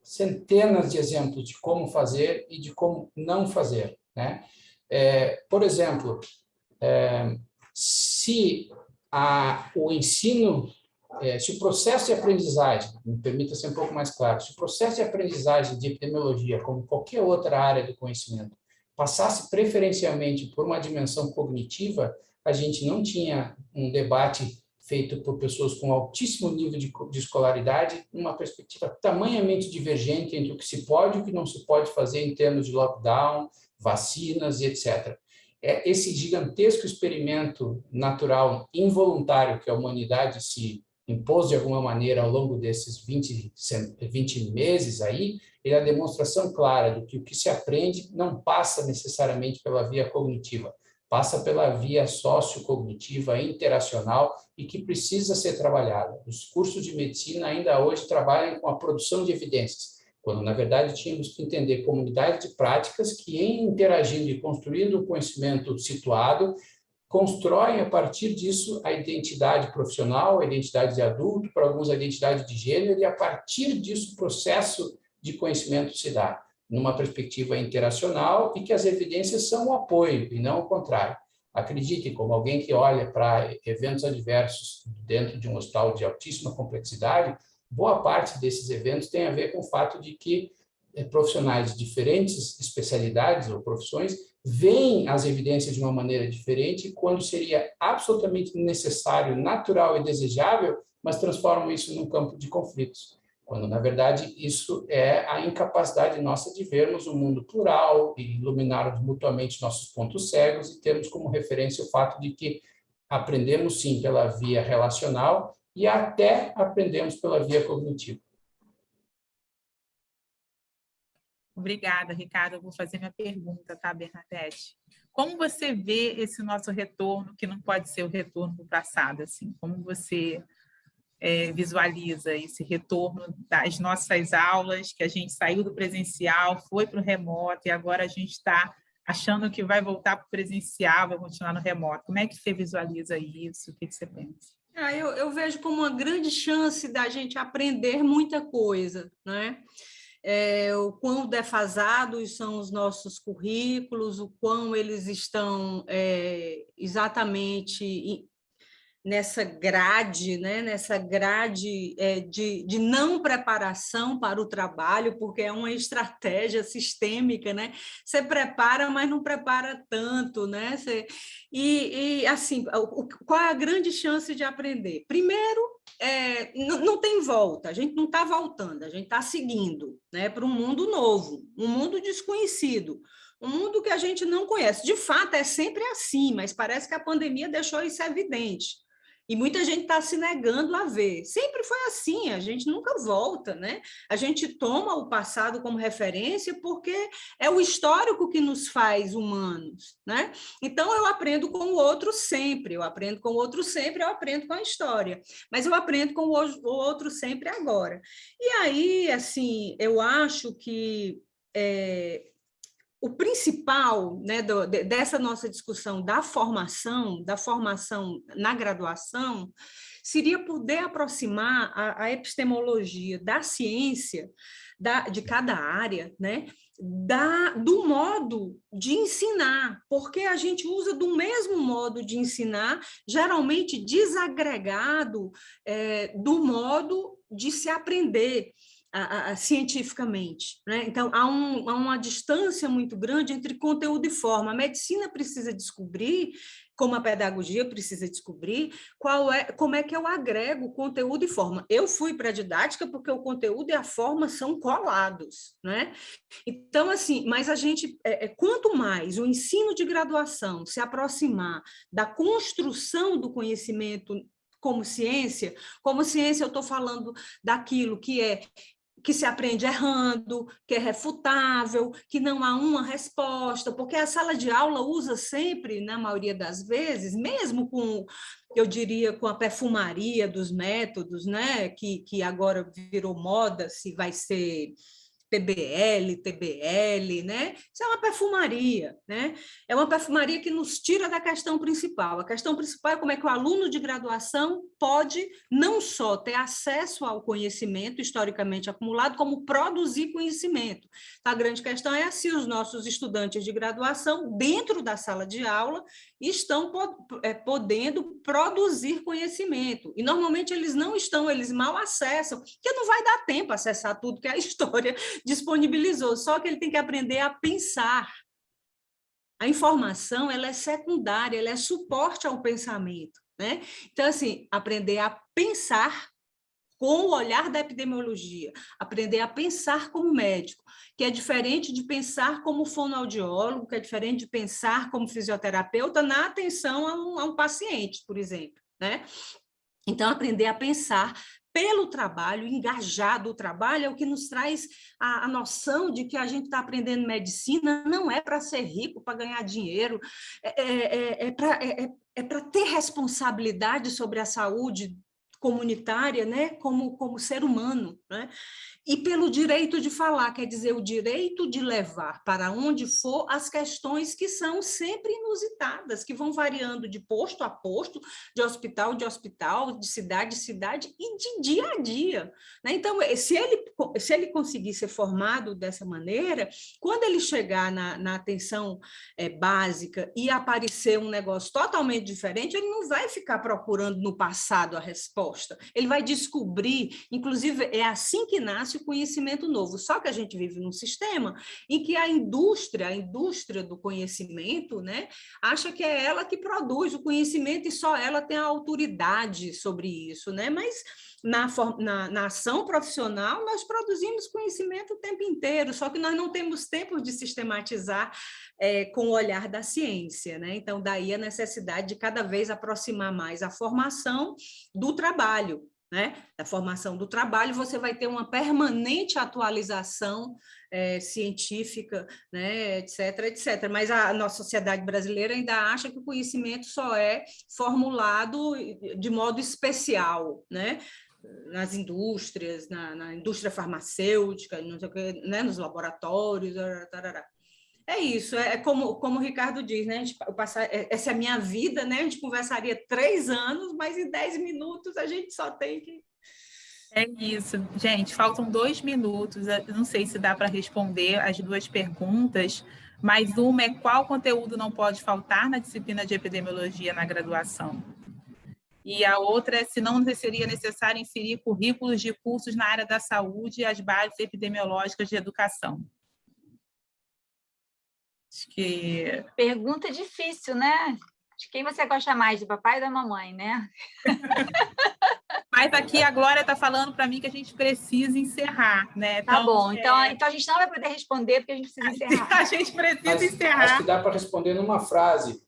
centenas de exemplos de como fazer e de como não fazer, né? Por exemplo, se o ensino, se o processo de aprendizagem, me permita ser um pouco mais claro, se o processo de aprendizagem de epidemiologia, como qualquer outra área do conhecimento, passasse preferencialmente por uma dimensão cognitiva, a gente não tinha um debate feito por pessoas com altíssimo nível de escolaridade, uma perspectiva tamanhamente divergente entre o que se pode e o que não se pode fazer em termos de lockdown, vacinas e etc. Esse gigantesco experimento natural involuntário que a humanidade se impôs de alguma maneira ao longo desses 20 meses aí, ele é a demonstração clara de que o que se aprende não passa necessariamente pela via cognitiva, passa pela via sociocognitiva, interacional e que precisa ser trabalhada. Os cursos de medicina ainda hoje trabalham com a produção de evidências, quando, na verdade, tínhamos que entender comunidades de práticas que, em interagindo e construindo o conhecimento situado, constroem, a partir disso, a identidade profissional, a identidade de adulto, para alguns a identidade de gênero, e, a partir disso, o processo de conhecimento se dá numa perspectiva interacional e que as evidências são o apoio e não o contrário. Acredite, como alguém que olha para eventos adversos dentro de um hospital de altíssima complexidade, boa parte desses eventos tem a ver com o fato de que profissionais de diferentes especialidades ou profissões veem as evidências de uma maneira diferente quando seria absolutamente necessário, natural e desejável, mas transformam isso num campo de conflitos. Quando, na verdade, isso é a incapacidade nossa de vermos o mundo plural e iluminarmos mutuamente nossos pontos cegos e termos como referência o fato de que aprendemos, sim, pela via relacional e até aprendemos pela via cognitiva. Obrigada, Ricardo. Eu vou fazer minha pergunta, tá, Bernadette? Como você vê esse nosso retorno, que não pode ser o retorno do passado, assim? Como você visualiza esse retorno das nossas aulas, que a gente saiu do presencial, foi para o remoto, e agora a gente está achando que vai voltar para o presencial, vai continuar no remoto. Como é que você visualiza isso? O que você pensa? Eu vejo como uma grande chance da gente aprender muita coisa, né? O quão defasados são os nossos currículos, o quão eles estão exatamente nessa grade, né? Nessa grade de não preparação para o trabalho, porque é uma estratégia sistêmica, né? Você prepara, mas não prepara tanto, né? Assim, qual é a grande chance de aprender? Primeiro, não tem volta, a gente não está voltando, a gente está seguindo, né, para um mundo novo, um mundo desconhecido, um mundo que a gente não conhece. De fato, é sempre assim, mas parece que a pandemia deixou isso evidente. E muita gente está se negando a ver. Sempre foi assim, a gente nunca volta, né? A gente toma o passado como referência porque é o histórico que nos faz humanos, né? Então, eu aprendo com o outro sempre, eu aprendo com o outro sempre, eu aprendo com a história, mas eu aprendo com o outro sempre agora. E aí, assim, eu acho que o principal, né, dessa nossa discussão da formação na graduação, seria poder aproximar a epistemologia da ciência, de cada área, né? Do modo de ensinar, porque a gente usa do mesmo modo de ensinar, geralmente desagregado do modo de se aprender cientificamente, né? Então, há uma distância muito grande entre conteúdo e forma. A medicina precisa descobrir, como a pedagogia precisa descobrir, como é que eu agrego conteúdo e forma. Eu fui para a didática porque o conteúdo e a forma são colados, né? Então, assim, mas a gente, quanto mais o ensino de graduação se aproximar da construção do conhecimento como ciência eu estou falando daquilo que se aprende errando, que é refutável, que não há uma resposta, porque a sala de aula usa sempre, na maioria das vezes, mesmo com, eu diria, com a perfumaria dos métodos, né, que agora virou moda, se vai ser PBL, TBL, né? Isso é uma perfumaria, né? É uma perfumaria que nos tira da questão principal. A questão principal é como é que o aluno de graduação pode não só ter acesso ao conhecimento historicamente acumulado, como produzir conhecimento. Então, a grande questão é se os nossos estudantes de graduação, dentro da sala de aula, estão podendo produzir conhecimento. E, normalmente, eles não estão, eles mal acessam, porque não vai dar tempo acessar tudo que a história disponibilizou, só que ele tem que aprender a pensar. A informação, ela é secundária, ela é suporte ao pensamento, né? Então, assim, aprender a pensar com o olhar da epidemiologia, aprender a pensar como médico, que é diferente de pensar como fonoaudiólogo, que é diferente de pensar como fisioterapeuta na atenção a um paciente, por exemplo, né? Então, aprender a pensar pelo trabalho, engajado o trabalho, é o que nos traz a noção de que a gente está aprendendo medicina não é para ser rico, para ganhar dinheiro, é para ter responsabilidade sobre a saúde comunitária, né? Como ser humano, né? E pelo direito de falar, quer dizer, o direito de levar para onde for as questões que são sempre inusitadas, que vão variando de posto a posto, de hospital, de cidade e de dia a dia, né? Então, se ele conseguir ser formado dessa maneira, quando ele chegar na atenção básica e aparecer um negócio totalmente diferente, ele não vai ficar procurando no passado a resposta, ele vai descobrir, inclusive é assim que nasce o conhecimento novo, só que a gente vive num sistema em que a indústria do conhecimento, né, acha que é ela que produz o conhecimento e só ela tem a autoridade sobre isso, né? Mas na ação profissional nós produzimos conhecimento o tempo inteiro, só que nós não temos tempo de sistematizar com o olhar da ciência, né? Então, daí a necessidade de cada vez aproximar mais a formação do trabalho, né? Da formação do trabalho, você vai ter uma permanente atualização científica, né? etc. Mas a nossa sociedade brasileira ainda acha que o conhecimento só é formulado de modo especial, né? Nas indústrias, na indústria farmacêutica, não sei o quê, né? Nos laboratórios, tarará. É isso, como o Ricardo diz, né? Essa é a minha vida, né? A gente conversaria 3 anos, mas em 10 minutos a gente só tem que... É isso, gente, faltam 2 minutos, eu não sei se dá para responder as 2 perguntas, mas uma é qual conteúdo não pode faltar na disciplina de epidemiologia na graduação? E a outra é se não seria necessário inserir currículos de cursos na área da saúde e as bases epidemiológicas de educação. Acho que... Pergunta difícil, né? De quem você gosta mais, do papai ou da mamãe, né? Mas aqui a Glória está falando para mim que a gente precisa encerrar, né? Então, tá bom, então a gente não vai poder responder porque a gente precisa encerrar. A gente precisa encerrar. Acho que dá para responder numa frase.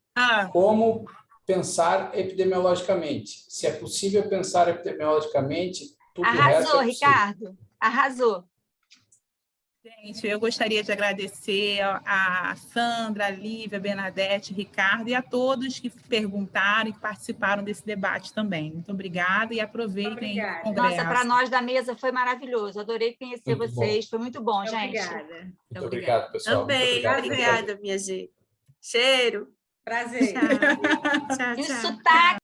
Como pensar epidemiologicamente? Se é possível pensar epidemiologicamente, tudo o resto é possível. Ricardo. Arrasou. Gente, eu gostaria de agradecer a Sandra, a Lívia, a Bernadette, Ricardo e a todos que perguntaram e que participaram desse debate também. Muito obrigada e aproveitem o congresso. Nossa, para nós da mesa foi maravilhoso. Adorei conhecer vocês. Foi muito bom, gente. Obrigada. Muito obrigado, pessoal. Também. Obrigada, minha gente. Cheiro. Prazer. Tchau. Tchau, E o tchau. sotaque.